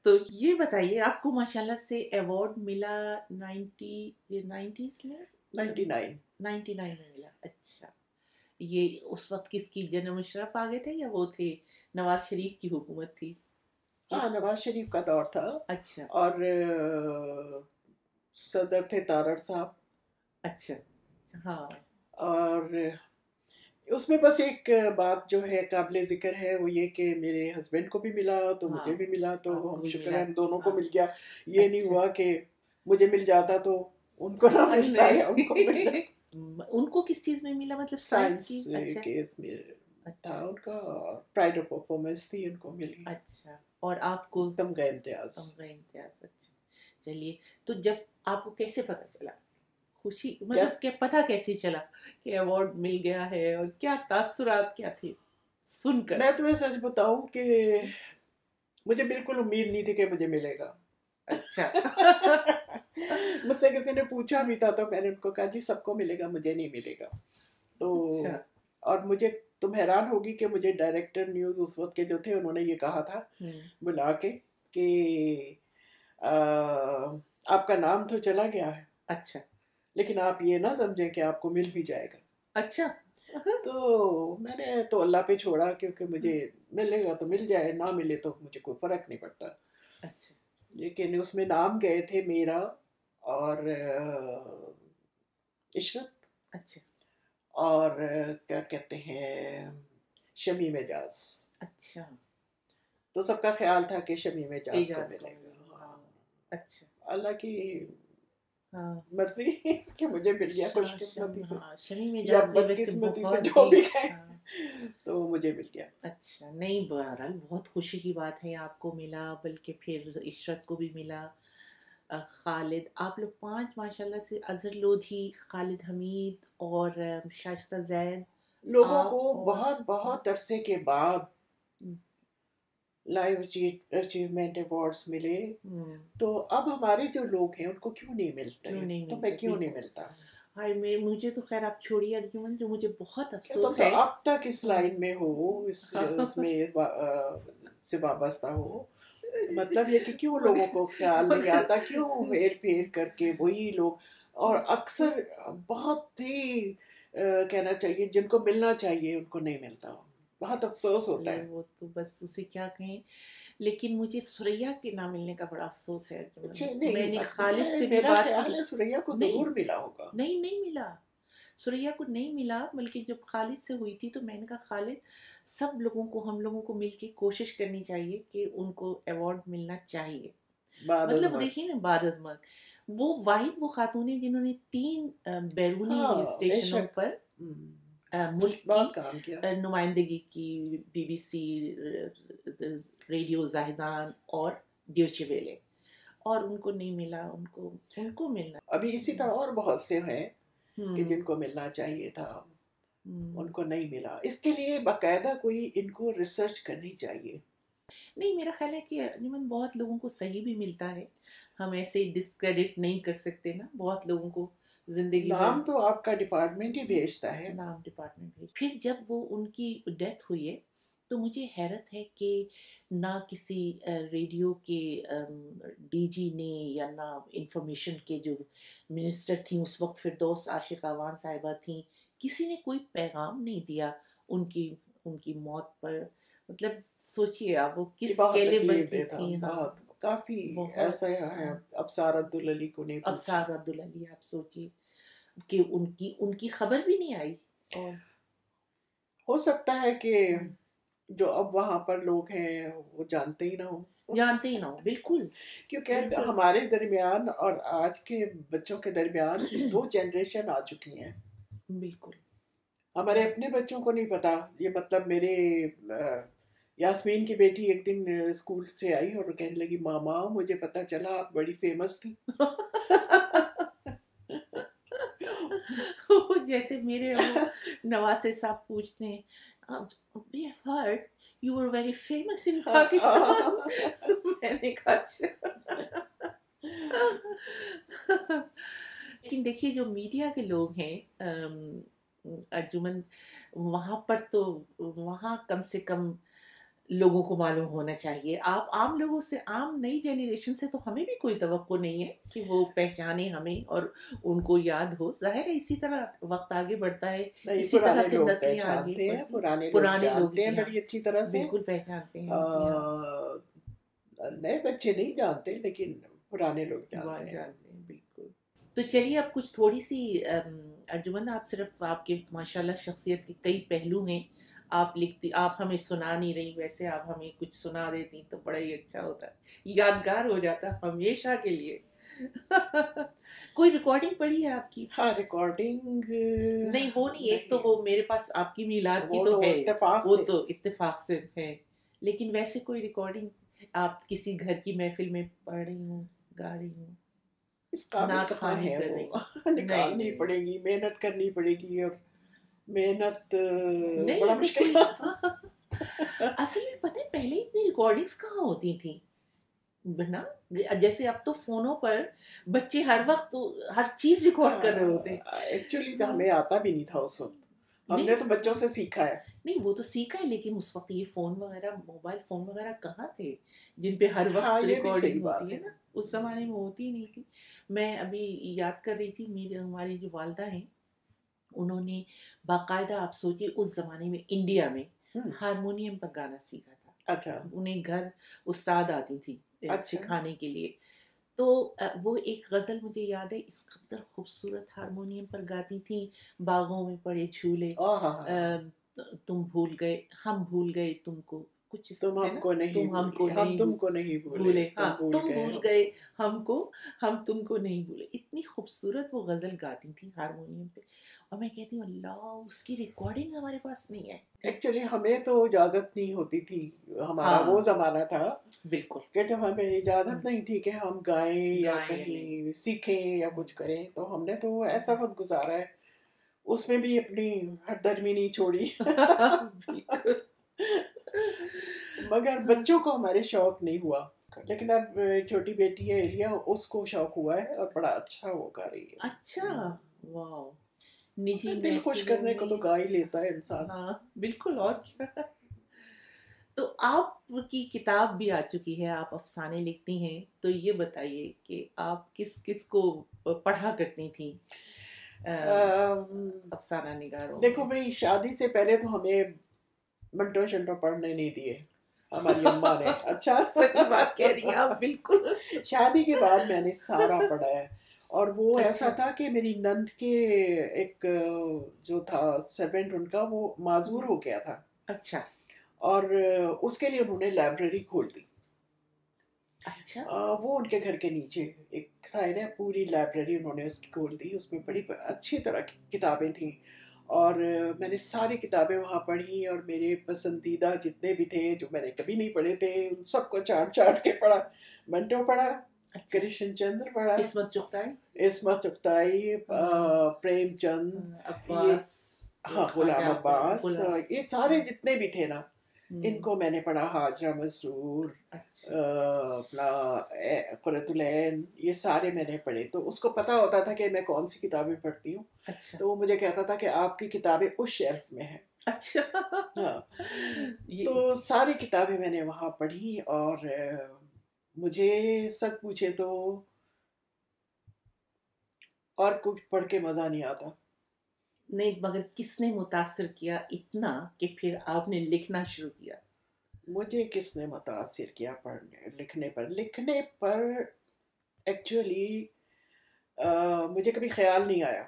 Speaker 1: तो ये बताइए, आपको माशाल्लाह से अवार्ड मिला 90s में,
Speaker 2: 99
Speaker 1: में मिला। अच्छा, ये उस वक्त किसकी, जनरल मुशर्रफ आ गए थे या वो थे, नवाज शरीफ की हुकूमत थी?
Speaker 2: हाँ, नवाज शरीफ का दौर था।
Speaker 1: अच्छा,
Speaker 2: और सदर थे तारड़ साहब।
Speaker 1: अच्छा, हाँ।
Speaker 2: और उसमें बस एक बात जो है काबिल जिक्र है वो ये कि मेरे हस्बैंड को भी मिला तो
Speaker 1: हाँ,
Speaker 2: मुझे भी मिला, तो
Speaker 1: आपको
Speaker 2: हम
Speaker 1: भी
Speaker 2: शुक्र
Speaker 1: मिला।
Speaker 2: है हम दोनों को
Speaker 1: हाँ,
Speaker 2: मिल गया। ये नहीं
Speaker 1: अच्छा।
Speaker 2: हुआ कि मुझे मिल जाता तो उनको ना मिलता है, उनको मिल जाता।
Speaker 1: उनको किस चीज में मिला, मतलब
Speaker 2: साइंस
Speaker 1: की? अच्छा,
Speaker 2: केस में
Speaker 1: अच्छा,
Speaker 2: था उनका, प्राइड ऑफ परफॉर्मेंस थी, उनको मिली
Speaker 1: अच्छा। और आपको?
Speaker 2: तमगा इम्तियाज।
Speaker 1: अच्छा। चलिए, तो जब आपको कैसे पता चला, खुशी मतलब क्या पता कैसे चला कि अवार्ड मिल गया है, और क्या तासुरात क्या थे सुनकर?
Speaker 2: मैं तुम्हें सच बताऊं कि मुझे बिल्कुल उम्मीद नहीं थी कि मुझे मिलेगा।
Speaker 1: अच्छा।
Speaker 2: मुझसे किसी ने पूछा भी था तो मैंने उनको कहा जी सबको मिलेगा, मुझे नहीं मिलेगा। तो
Speaker 1: अच्छा।
Speaker 2: और मुझे, तुम हैरान होगी कि मुझे डायरेक्टर न्यूज़ उस वक्त के जो थे उन्होंने ये कहा था बुला के कि आपका नाम तो चला गया है,
Speaker 1: अच्छा,
Speaker 2: लेकिन आप ये ना समझें कि आपको मिल भी जाएगा।
Speaker 1: अच्छा।
Speaker 2: तो मैंने तो अल्लाह पे छोड़ा, क्योंकि मुझे मिलेगा तो मिल जाए, ना मिले तो मुझे कोई फर्क नहीं पड़ता।
Speaker 1: अच्छा,
Speaker 2: लेकिन उसमें नाम गए थे मेरा और इशरत,
Speaker 1: अच्छा,
Speaker 2: और क्या कहते हैं, शमीम एजाज।
Speaker 1: अच्छा।
Speaker 2: तो सबका ख्याल था कि शमीम एजाज को
Speaker 1: एजाज को
Speaker 2: मिलेगा।
Speaker 1: हाँ, अच्छा,
Speaker 2: अल्लाह की
Speaker 1: हाँ,
Speaker 2: मर्जी कि मुझे मिल गया खुशकिस्मती से
Speaker 1: हाँ, शमीम
Speaker 2: या
Speaker 1: एजाज भी वैसे
Speaker 2: बदकिस्मती से,
Speaker 1: बहुत
Speaker 2: जो भी
Speaker 1: ही
Speaker 2: कहें,
Speaker 1: हाँ,
Speaker 2: तो मुझे मिल गया।
Speaker 1: अच्छा। नहीं, बहरहाल बहुत खुशी की बात है, आपको मिला, बल्कि फिर इशरत को भी मिला। खालिद, आप लोग 5 माशाल्लाह से, अजहर लोधी, खालिद हमीद और शाइस्ता जैद,
Speaker 2: लोगों
Speaker 1: आप
Speaker 2: को
Speaker 1: और
Speaker 2: बहुत बहुत अरसे के बाद लाइव अचीवमेंट अवार्ड्स मिले। तो अब हमारे जो लोग हैं उनको क्यों नहीं मिलते,
Speaker 1: क्यों नहीं
Speaker 2: तो
Speaker 1: मिलते,
Speaker 2: मैं क्यों नहीं
Speaker 1: बिल्कुल।
Speaker 2: मिलता।
Speaker 1: हाय, मुझे तो खैर आप छोड़िए अर्जुमन, जो मुझे बहुत
Speaker 2: क्या
Speaker 1: अफसोस
Speaker 2: तुम
Speaker 1: है।
Speaker 2: तो अब तक इस लाइन में हो, इस उसमें से वाबस्ता हो, मतलब ये कि क्यों लोगों को ख्याल नहीं आता, क्यों हेर फेर करके वही लोग, और अक्सर बहुत ही कहना चाहिए जिनको मिलना चाहिए उनको नहीं मिलता, बहुत अफसोस होता है।
Speaker 1: वो तो बस उसे क्या कहें, लेकिन मुझे सुरैया के ना मिलने का बड़ा अफसोस है अर्जुमन।
Speaker 2: नहीं,
Speaker 1: मैंने खालिद से भी
Speaker 2: मेरा
Speaker 1: बात
Speaker 2: ख्याल
Speaker 1: की,
Speaker 2: है सुरैया को
Speaker 1: नहीं
Speaker 2: जरूर मिला होगा।
Speaker 1: नहीं मिला, सुरैया को नहीं मिला। बल्कि जब खालिद से हुई थी तो मैंने कहा खालिद, सब लोगों को, हम लोगों को मिलके कोशिश करनी चाहिए कि उनको अवार्ड मिलना चाहिए। मतलब देखिए ना, बाद अज़मत वो वाहिद वो खातून है जिन्होंने 3 बैरूनी स्टेशनों पर मुल्क की नुमाइंदगी की, BBC रेडियो ज़ाहिदान और ड्यूचे वेले, और उनको नहीं मिला, उनको मिलना।
Speaker 2: अभी इसी तरह और बहुत से हैं कि जिनको मिलना चाहिए था उनको नहीं मिला। इसके लिए बाकायदा कोई इनको रिसर्च करनी चाहिए।
Speaker 1: नहीं, मेरा ख्याल है कि अर्जुमन बहुत लोगों को सही भी मिलता है, हम ऐसे डिस्क्रेडिट नहीं कर सकते ना, बहुत लोगों को जिंदगी
Speaker 2: नाम तो आपका डिपार्टमेंट ही भेजता है,
Speaker 1: नाम डिपार्टमेंट भेज। फिर जब वो उनकी डेथ हुई है तो मुझे हैरत है कि ना किसी रेडियो के DG ने, या ना इंफॉर्मेशन के जो मिनिस्टर थी उस वक्त, फिरदौस आशिक अवान साहिबा थी, किसी ने कोई पैगाम नहीं दिया उनकी मौत पर। मतलब सोचिए आप, वो किस कैलिबर की थी। हाँ,
Speaker 2: काफी ऐसा है। अबसार अब्दुल अली को नहीं,
Speaker 1: अबसार अब्दुल अली, आप सोचिए कि उनकी खबर भी नहीं आई। और
Speaker 2: हो सकता है कि जो अब वहाँ पर लोग हैं वो जानते ही ना हो,
Speaker 1: बिल्कुल।
Speaker 2: क्योंकि हमारे दरमियान और आज के बच्चों के दरमियान 2 जनरेशन आ चुकी हैं।
Speaker 1: बिल्कुल।
Speaker 2: ہمارے اپنے بچوں کو نہیں پتا یہ، مطلب میرے یاسمین کی بیٹی ایک دن اسکول سے آئی اور کہنے لگی ماما مجھے پتا چلا آپ بڑی فیمس تھی.
Speaker 1: جیسے میرے نواسے صاحب پوچھتے ہیں we have heard you were very famous in Pakistan. میں نے کہا اچھا. لیکن دیکھیے جو میڈیا کے لوگ ہیں ارجمن، وہاں پر تو وہاں کم سے کم لوگوں کو معلوم ہونا چاہیے. آپ عام لوگوں سے، عام نئی جنریشن سے تو ہمیں بھی کوئی توقع نہیں ہے کہ وہ پہچانے ہمیں اور ان کو یاد ہو. ظاہر ہے اسی طرح وقت آگے بڑھتا ہے، اسی طرح سے نسلیں آگے
Speaker 2: ہیں، پرانے
Speaker 1: لوگ
Speaker 2: جانتے ہیں بڑی اچھی طرح سے،
Speaker 1: بالکل پہچانتے ہیں.
Speaker 2: نئے بچے نہیں جانتے لیکن پرانے لوگ جانتے ہیں.
Speaker 1: بالکل. تو چلیے اب کچھ تھوڑی سی ارجمن، آپ صرف آپ کے ماشاءاللہ شخصیت کے کئی پہلو ہیں. آپ لکھتی، آپ ہمیں سنا نہیں رہی، ویسے آپ ہمیں کچھ سنا دیتی تو بڑا ہی اچھا ہوتا، یادگار ہو جاتا ہمیشہ کے لیے. کوئی ریکارڈنگ پڑی ہے آپ کی؟
Speaker 2: ہاں ریکارڈنگ
Speaker 1: نہیں وہ نہیں، ایک تو وہ میرے پاس آپ کی میلاد کی تو ہے، وہ تو اتفاق سے ہے، لیکن ویسے کوئی ریکارڈنگ آپ کسی گھر کی محفل میں پڑھ رہی ہوں، گا رہی ہوں؟
Speaker 2: اس قابل کہاں ہے وہ، نکالنی پڑے گی، محنت کرنی پڑے گی، اور محنت بڑا مشکل.
Speaker 1: اصل میں پتہ ہے پہلے اتنی ریکارڈنگز کہاں ہوتی تھیں نا، جیسے اب تو فونوں پر بچے ہر وقت ہر چیز ریکارڈ کر رہے ہوتے ہیں.
Speaker 2: ایکچولی تو ہمیں آتا بھی نہیں تھا اس وقت، ہم نے تو بچوں سے سیکھا ہے.
Speaker 1: نہیں وہ تو سیکھا ہے، لیکن اس وقت یہ فون وغیرہ، موبائل فون وغیرہ کہاں تھے جن پہ ہر وقت ریکارڈنگ ہوتی ہے نا، اس زمانے میں ہوتی نہیں تھی. میں ابھی یاد کر رہی تھی، ہماری جو والدہ ہیں انہوں نے باقاعدہ، آپ سوچیے اس زمانے میں انڈیا میں ہارمونیم پر گانا سیکھا تھا.
Speaker 2: اچھا.
Speaker 1: انہیں گھر استاد آتی تھی سکھانے کے لیے. تو وہ ایک غزل مجھے یاد ہے، اس قدر خوبصورت ہارمونیم پر گاتی تھی، باغوں میں پڑے جھولے، تم بھول گئے ہم بھول گئے تم کو، کچھ
Speaker 2: تم ہم کو نہیں بھولے،
Speaker 1: ہاں تم بھول گئے ہم کو، ہم تم کو نہیں بھولے. اتنی خوبصورت وہ غزل گاتی تھی ہارمونیم پہ، اور میں کہتی ہوں اللہ اس کی ریکارڈنگ ہمارے پاس نہیں ہے.
Speaker 2: ایکچولی ہمیں تو اجازت نہیں ہوتی تھی، ہمارا وہ زمانہ تھا
Speaker 1: بالکل
Speaker 2: کہ جب ہمیں اجازت نہیں تھی کہ ہم گائیں یا کہیں سیکھیں یا کچھ کریں، تو ہم نے تو ایسا وقت گزارا ہے، اس میں بھی اپنی ہٹ درمی نہیں چھوڑی. مگر بچوں کو ہمارے شوق نہیں ہوا، لیکن اب چھوٹی بیٹی ہے ایلیا، اس کو شوق ہوا ہے اور بڑا اچھا وہ گا رہی ہے.
Speaker 1: اچھا واو. نجی
Speaker 2: دل خوش کرنے کو تو گا ہی لیتا ہے انسان.
Speaker 1: ہاں بالکل. اور کیا. تو آپ کی کتاب بھی آ چکی ہے، آپ افسانے لکھتی ہیں، تو یہ بتائیے کہ آپ کس کس کو پڑھا کرتی تھیں افسانہ نگاروں؟
Speaker 2: دیکھو بھائی، شادی سے پہلے تو ہمیں منٹو شنٹو پڑھنے نہیں دیے ہماری اماں نے. اچھا
Speaker 1: صحیح بات کہہ رہی ہیں آپ بالکل.
Speaker 2: شادی کے بعد میں نے سارا پڑھا ہے، اور وہ ایسا تھا کہ میری نند کے ایک جو تھا سرونٹ ان کا، وہ معذور ہو گیا تھا.
Speaker 1: اچھا.
Speaker 2: اور اس کے لیے انہوں نے لائبریری کھول دی.
Speaker 1: اچھا.
Speaker 2: وہ ان کے گھر کے نیچے ایک تھا نا، پوری لائبریری انہوں نے اس کی کھول دی. اس میں بڑی اچھی طرح کی کتابیں تھیں، اور میں نے ساری کتابیں وہاں پڑھی، اور میرے پسندیدہ جتنے بھی تھے جو میں نے کبھی نہیں پڑھے تھے ان سب کو چاٹ چاٹ کے پڑھا. منٹو پڑھا، کرشن چندر پڑھا، عصمت چغتائی، پریم چند،
Speaker 1: عباس،
Speaker 2: ہاں غلام عباس، یہ سارے جتنے بھی تھے نا ان کو میں نے پڑھا. حاجرہ مسرور، اپنا قرۃ العین، یہ سارے میں نے پڑھے. تو اس کو پتا ہوتا تھا کہ میں کون سی کتابیں پڑھتی ہوں. تو وہ مجھے کہتا تھا کہ آپ کی کتابیں اس شیلف میں ہیں.
Speaker 1: اچھا.
Speaker 2: ہاں. تو ساری کتابیں میں نے وہاں پڑھی، اور مجھے سچ پوچھے تو اور کچھ پڑھ کے مزہ نہیں آتا.
Speaker 1: نہیں، مگر کس نے متاثر کیا اتنا کہ پھر آپ نے لکھنا شروع کیا؟
Speaker 2: مجھے کس نے متاثر کیا لکھنے پر ایکچولی مجھے کبھی خیال نہیں آیا.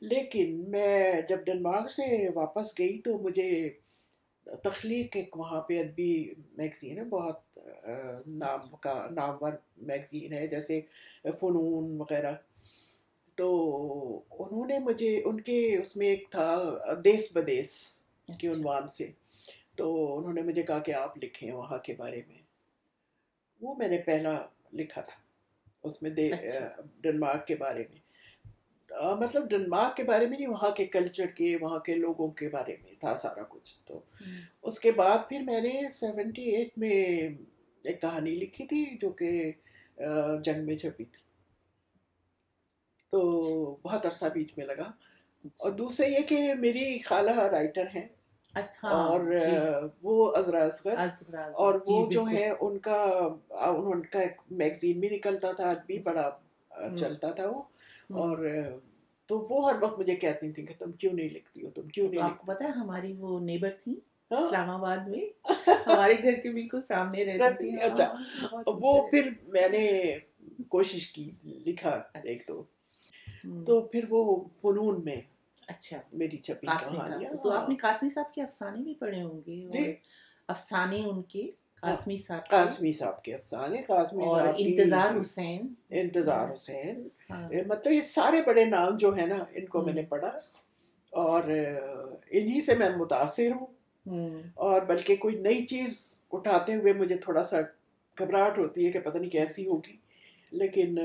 Speaker 2: لیکن میں جب ڈنمارک سے واپس گئی تو مجھے تخلیق ایک وہاں پہ ادبی میگزین ہے، بہت نامور میگزین ہے، جیسے فنون وغیرہ. تو انہوں نے مجھے ان کے اس میں ایک تھا دیس بدیس کے عنوان سے، تو انہوں نے مجھے کہا کہ آپ لکھیں وہاں کے بارے میں. وہ میں نے پہلا لکھا تھا اس میں ڈنمارک کے بارے میں. مطلب ڈنمارک کے بارے میں نہیں، وہاں کے کلچر کے، وہاں کے لوگوں کے بارے میں تھا سارا کچھ. تو اس کے بعد پھر میں نے 78 میں ایک کہانی لکھی تھی جو کہ جنگ میں چھپی تھی، تو بہت عرصہ بیچ میں لگا. اور دوسرے یہ کہ میری خالہ رائٹر ہیں، اور وہ عذرا اصغر، اور وہ جو ہے ان کا ایک میگزین بھی نکلتا تھا بھی، بڑا چلتا تھا وہ. اور تو وہ ہر وقت مجھے کہتی تھیں کہ تم کیوں نہیں لکھتی ہو، تم کیوں نہیں لکھتی.
Speaker 1: پتہ ہے ہماری وہ نیبر تھی اسلام آباد میں، ہمارے گھر کے بالکل سامنے رہتی تھی.
Speaker 2: اچھا، وہ پھر میں نے کوشش کی، لکھا ایک دو، تو پھر وہ فنون میں
Speaker 1: اچھا
Speaker 2: میری چھپی کہانیاں.
Speaker 1: تو آپ نے قاسمی صاحب کے افسانے بھی پڑھے ہوں گے؟
Speaker 2: جی،
Speaker 1: افسانے ان کے قاسمی
Speaker 2: صاحب کے افسانے، قاسمی
Speaker 1: اور
Speaker 2: صاحب،
Speaker 1: انتظار حسین،
Speaker 2: مطلب یہ سارے بڑے نام جو ہیں نا، ان کو میں نے پڑھا، اور انہی سے میں متاثر ہوں. اور بلکہ کوئی نئی چیز اٹھاتے ہوئے مجھے تھوڑا سا گھبراہٹ ہوتی ہے کہ پتہ نہیں کیسی ہوگی. لیکن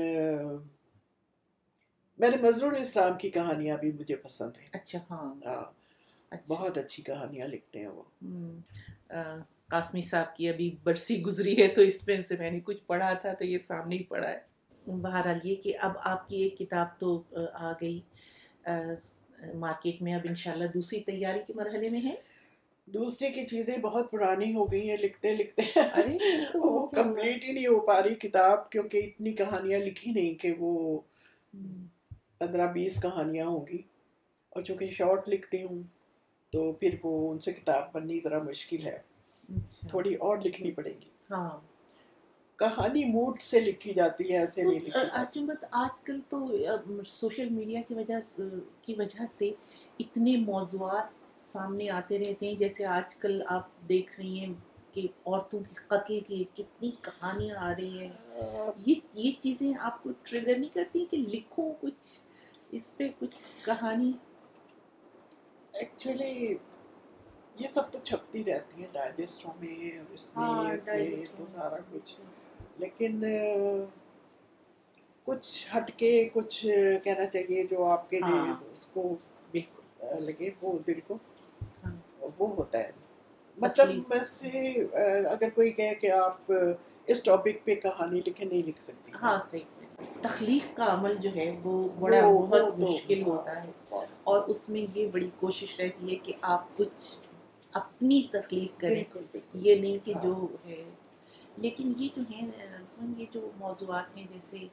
Speaker 2: میرے مظہر الاسلام کی کہانیاں بھی مجھے پسند ہیں.
Speaker 1: اچھا، ہاں،
Speaker 2: بہت اچھی کہانیاں لکھتے ہیں وہ.
Speaker 1: قاسمی صاحب کی ابھی برسی گزری ہے، تو اس میں سے میں نے کچھ پڑھا تھا، تو یہ سامنے ہی پڑھا ہے. بہرحال یہ کہ اب آپ کی ایک کتاب تو آ گئی مارکیٹ میں، اب انشاءاللہ دوسری تیاری کے مرحلے میں ہے.
Speaker 2: دوسری کی چیزیں بہت پرانی ہو گئی ہیں، لکھتے وہ کمپلیٹ ہی نہیں ہو پا رہی کتاب، کیونکہ اتنی کہانیاں لکھی نہیں کہ وہ 15-20 کہانیاں ہوں گی. اور چونکہ شارٹ لکھتی ہوں تو پھر وہ ان سے کتاب بننی ذرا مشکل ہے، تھوڑی اور لکھنی پڑے گی.
Speaker 1: ہاں،
Speaker 2: کہانی موڈ سے لکھی جاتی ہے، ایسے نہیں لکھی جاتی.
Speaker 1: آج کل تو سوشل میڈیا کی وجہ سے اتنے موضوعات سامنے آتے رہتے ہیں. جیسے آج کل آپ دیکھ رہی ہیں کہ عورتوں کے قتل کی کتنی کہانیاں آ رہی ہیں. یہ چیزیں آپ کو ٹریگر نہیں کرتی کہ لکھو کچھ اس پہ، کچھ کہانی؟
Speaker 2: ایکچولی یہ سب تو چھپتی رہتی ہے ڈائجسٹوں میں، اور اس میں تو سارا کچھ، لیکن کچھ ہٹ کے کچھ کہنا چاہیے جو آپ کے لیے اس کو لگے، وہ دل کو وہ ہوتا ہے. مطلب میں سے اگر کوئی کہے کہ آپ اس ٹاپک پہ کہانی لکھیں، نہیں لکھ سکتی.
Speaker 1: ہاں، صحیح. تخلیق کا عمل جو ہے وہ بہت مشکل ہوتا ہے، اور اس میں یہ بڑی کوشش رہتی ہے کہ آپ کچھ اپنی تخلیق کریں، یہ نہیں کہ جو ہے. لیکن یہ جو ہیں، یہ جو موضوعات ہیں، جیسے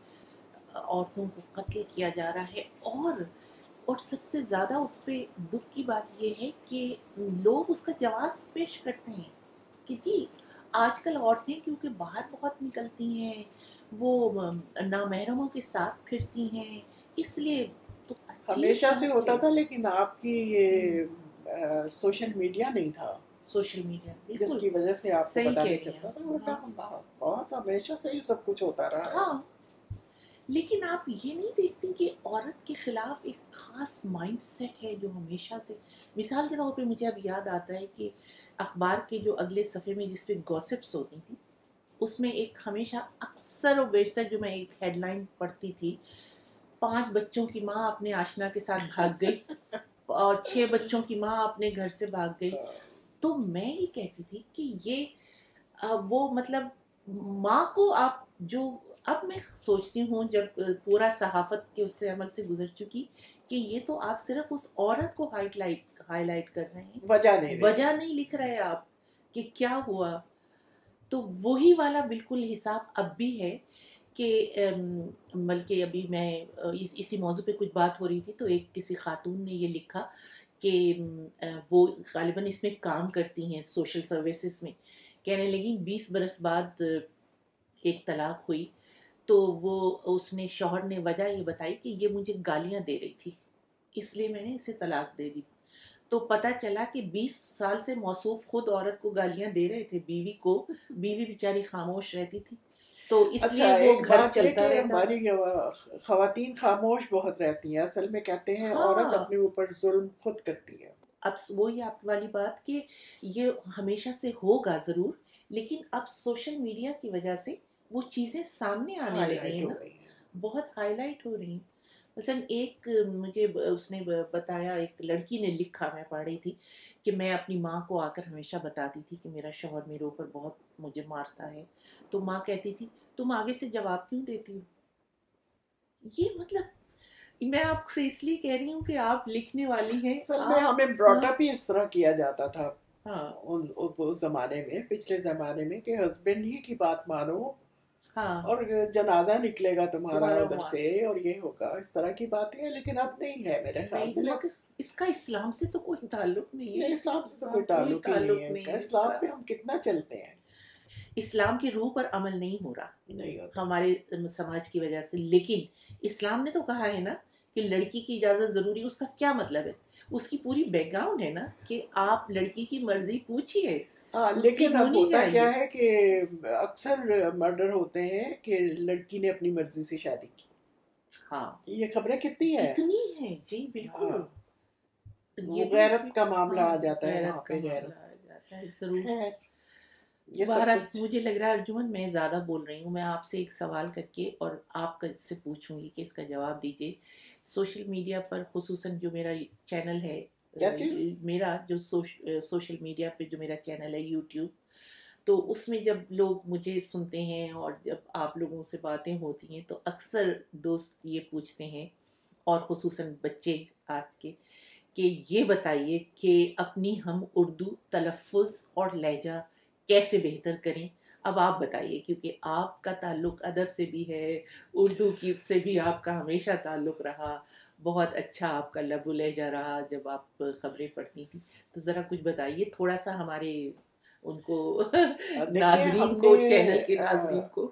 Speaker 1: عورتوں کو قتل کیا جا رہا ہے، اور سب سے زیادہ اس پہ دکھ کی بات یہ ہے کہ لوگ اس کا جواز پیش کرتے ہیں کہ جی آج کل عورتیں کیونکہ باہر بہت نکلتی ہیں، وہ نامحرموں کے ساتھ پھرتی ہیں، اس لیے تو
Speaker 2: ہمیشہ سے ہوتا تھا. لیکن آپ کی یہ سوشل میڈیا نہیں تھا،
Speaker 1: سوشل میڈیا
Speaker 2: جس کی وجہ سے آپ کو پتہ نہیں چلتا تھا. بہت ہمیشہ سے یہ سب کچھ ہوتا رہا ہے.
Speaker 1: ہاں، لیکن آپ یہ نہیں دیکھتے کہ عورت کے خلاف ایک خاص مائنڈ سیٹ ہے جو ہمیشہ سے، مثال کے طور پہ مجھے اب یاد آتا ہے کہ اخبار کے جو اگلے صفحے میں جس پہ گوسپس ہوتی تھیں، اس میں ایک ہمیشہ اکثر و بیشتر جو میں ایک ہیڈ لائن پڑھتی تھی، 5 بچوں کی ماں اپنے آشنا کے ساتھ بھاگ گئی اور 6 بچوں کی ماں اپنے گھر سے بھاگ گئی. تو میں یہ کہتی تھی کہ یہ وہ مطلب ماں کو آپ جو، اب میں سوچتی ہوں جب پورا صحافت کے اس سے عمل سے گزر چکی کہ یہ تو آپ صرف اس عورت کو ہائی لائٹ کر رہے ہیں، وجہ نہیں لکھ رہے آپ کہ کیا ہوا. تو وہی والا بالکل حساب اب بھی ہے کہ بلکہ ابھی میں اسی موضوع پہ کچھ بات ہو رہی تھی، تو ایک کسی خاتون نے یہ لکھا کہ وہ غالباً اس میں کام کرتی ہیں سوشل سروسز میں، کہنے لگی 20 برس بعد ایک طلاق ہوئی، تو وہ اس نے شوہر نے وجہ یہ بتائی کہ یہ مجھے گالیاں دے رہی تھی، اس لیے میں نے اسے طلاق دے دی. تو پتہ چلا کہ 20 سال سے موصوف خود عورت کو گالیاں دے رہے تھے، بیوی کو، بیوی بیچاری خاموش رہتی تھی. تو اس
Speaker 2: اچھا
Speaker 1: لیے وہ
Speaker 2: ایک
Speaker 1: گھر
Speaker 2: بات یہ
Speaker 1: چلتا
Speaker 2: کہ
Speaker 1: رہتا.
Speaker 2: ہماری خواتین خاموش بہت رہتی ہیں، اصل میں کہتے ہیں عورت
Speaker 1: ہاں،
Speaker 2: اپنے اوپر ظلم خود کرتی ہے.
Speaker 1: اب وہی آپ والی بات کہ یہ ہمیشہ سے ہوگا ضرور، لیکن اب سوشل میڈیا کی وجہ سے وہ چیزیں سامنے آنے
Speaker 2: ہائی
Speaker 1: لگی
Speaker 2: لائٹ
Speaker 1: ہیں
Speaker 2: ہو
Speaker 1: نا،
Speaker 2: گئی ہیں.
Speaker 1: بہت ہائی لائٹ ہو رہی ہیں. مثلاً ایک مجھے اس نے بتایا، ایک لڑکی نے لکھا، میں پڑھ رہی تھی کہ میں اپنی ماں کو آ کر ہمیشہ بتاتی تھی کہ میرا شوہر میرے اوپر بہت مجھے مارتا ہے، تو ماں کہتی تھی تم آگے سے جواب کیوں دیتی ہو. یہ مطلب میں آپ سے اس لیے کہہ رہی ہوں کہ آپ لکھنے والی ہیں،
Speaker 2: اصل میں
Speaker 1: آپ.
Speaker 2: ہمیں براٹ اپ ہی اس طرح کیا جاتا تھا
Speaker 1: ہاں
Speaker 2: اس زمانے میں، پچھلے زمانے میں، کہ ہسبینڈ ہی کی بات مانو
Speaker 1: ہاں
Speaker 2: اور جنازہ نکلے گا تمہارا
Speaker 1: تمہارا
Speaker 2: ادھر
Speaker 1: وہاں
Speaker 2: سے اور یہ ہوگا، اس طرح کی باتیں ہیں. لیکن اب نہیں ہے میرے خیال سے.
Speaker 1: نہیں، مگر اس کا اسلام سے تو کوئی تعلق نہیں ہے.
Speaker 2: اسلام سے تو کوئی تعلق ہی نہیں ہے اس کا. اسلام پہ ہم کتنا چلتے ہیں.
Speaker 1: اسلام کی روح پر عمل نہیں ہو رہا
Speaker 2: نہیں ہوتا.
Speaker 1: ہمارے سماج کی وجہ سے. لیکن اسلام نے تو کہا ہے نا کہ لڑکی کی اجازت ضروری. اس کا کیا مطلب ہے؟ اس کی پوری بیک گراؤنڈ ہے نا کہ آپ لڑکی کی مرضی پوچھیے.
Speaker 2: ہاں
Speaker 1: اس کی
Speaker 2: لیکن اب
Speaker 1: ہونی
Speaker 2: ہوتا
Speaker 1: چاہیے.
Speaker 2: کیا ہے کہ اکثر مرڈر ہوتے ہیں کہ لڑکی نے اپنی مرضی سے شادی کی.
Speaker 1: ہاں
Speaker 2: یہ خبریں کتنی ہیں.
Speaker 1: کتنی ہیں جی، بالکل.
Speaker 2: ہاں،
Speaker 1: یہ
Speaker 2: وہ
Speaker 1: بھی
Speaker 2: غیرت کا معاملہ
Speaker 1: ہاں،
Speaker 2: آ جاتا ہے وہاں
Speaker 1: غیرت کا
Speaker 2: پہ.
Speaker 1: معاملہ آ جاتا ہے ضرور.
Speaker 2: خیر یہ سب
Speaker 1: بہرحال
Speaker 2: کچھ.
Speaker 1: مجھے لگ رہا ہے ارجمن میں زیادہ بول رہی ہوں. میں آپ سے ایک سوال کر کے اور آپ کا سے پوچھوں گی کہ اس کا جواب دیجیے. سوشل میڈیا پر خصوصاً جو میرا چینل ہے،
Speaker 2: کیا چیز؟
Speaker 1: میرا جو سوشل میڈیا پہ جو میرا چینل ہے یوٹیوب، تو اس میں جب لوگ مجھے سنتے ہیں اور جب آپ لوگوں سے باتیں ہوتی ہیں تو اکثر دوست یہ پوچھتے ہیں، اور خصوصاً بچے آج کے، کہ یہ بتائیے کہ اپنی ہم اردو تلفظ اور لہجہ کیسے بہتر کریں. اب آپ بتائیے، کیونکہ آپ کا تعلق ادب سے بھی ہے، اردو کی سے بھی آپ کا ہمیشہ تعلق رہا، بہت اچھا آپ کا لب و لہجہ رہا جب آپ خبریں پڑھتی تھیں. تو ذرا کچھ بتائیے تھوڑا سا ہمارے ان کو
Speaker 2: دیکھیں
Speaker 1: ناظرین کو، چینل کے ناظرین کو.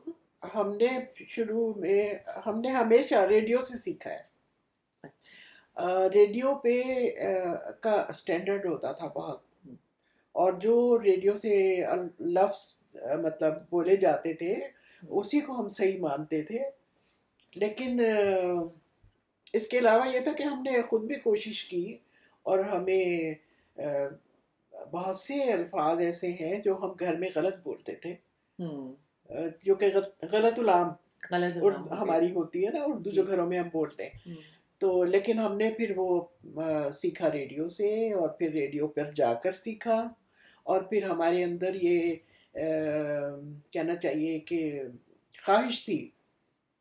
Speaker 2: ہم نے شروع میں ہم نے ہمیشہ ریڈیو سے سیکھا ہے. ریڈیو پہ کا اسٹینڈرڈ ہوتا تھا بہت، اور جو ریڈیو سے لفظ مطلب بولے جاتے تھے اسی کو ہم صحیح مانتے تھے. لیکن اس کے علاوہ یہ تھا کہ ہم نے خود بھی کوشش کی، اور ہمیں بہت سے الفاظ ایسے ہیں جو ہم گھر میں غلط بولتے تھے، جو کہ غلط العام ہماری ہوتی ہے نا اردو جو گھروں میں ہم بولتے ہیں. تو لیکن ہم نے پھر وہ سیکھا ریڈیو سے، اور پھر ریڈیو پر جا کر سیکھا، اور پھر ہمارے اندر یہ کہنا چاہیے کہ خواہش تھی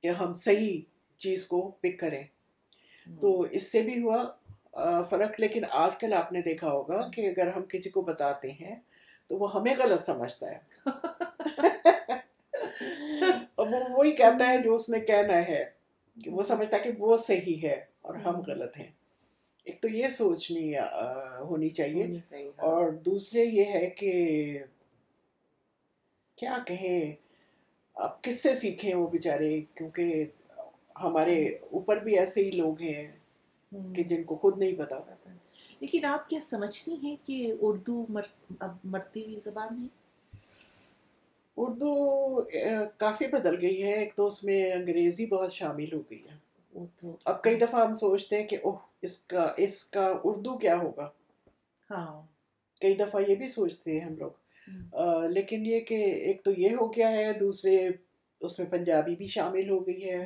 Speaker 2: کہ ہم صحیح چیز کو پک کریں. تو اس سے بھی ہوا فرق. لیکن آج کل آپ نے دیکھا ہوگا کہ اگر ہم کسی کو بتاتے ہیں تو وہ ہمیں غلط سمجھتا ہے. اور وہ وہی کہتا ہے جو اس نے کہنا ہے، کہ وہ سمجھتا ہے کہ وہ صحیح ہے اور ہم غلط ہیں. ایک تو یہ سوچنی ہونی چاہیے. اور دوسرے یہ ہے کہ کیا کہیں، اب کس سے سیکھیں وہ بیچارے، کیونکہ ہمارے اوپر بھی ایسے ہی لوگ ہیں کہ جن کو خود نہیں پتا.
Speaker 1: لیکن آپ کیا سمجھتی ہیں کہ اردو اب مرتی ہوئی زبان ہے؟
Speaker 2: اردو کافی بدل گئی ہے. ایک تو اس میں انگریزی بہت شامل ہو گئی ہے. اب کئی دفعہ ہم سوچتے ہیں کہ اوہ اس کا اردو کیا ہوگا.
Speaker 1: ہاں
Speaker 2: کئی دفعہ یہ بھی سوچتے ہیں ہم لوگ. لیکن یہ کہ ایک تو یہ ہو گیا ہے، دوسرے اس میں پنجابی بھی شامل ہو گئی ہے.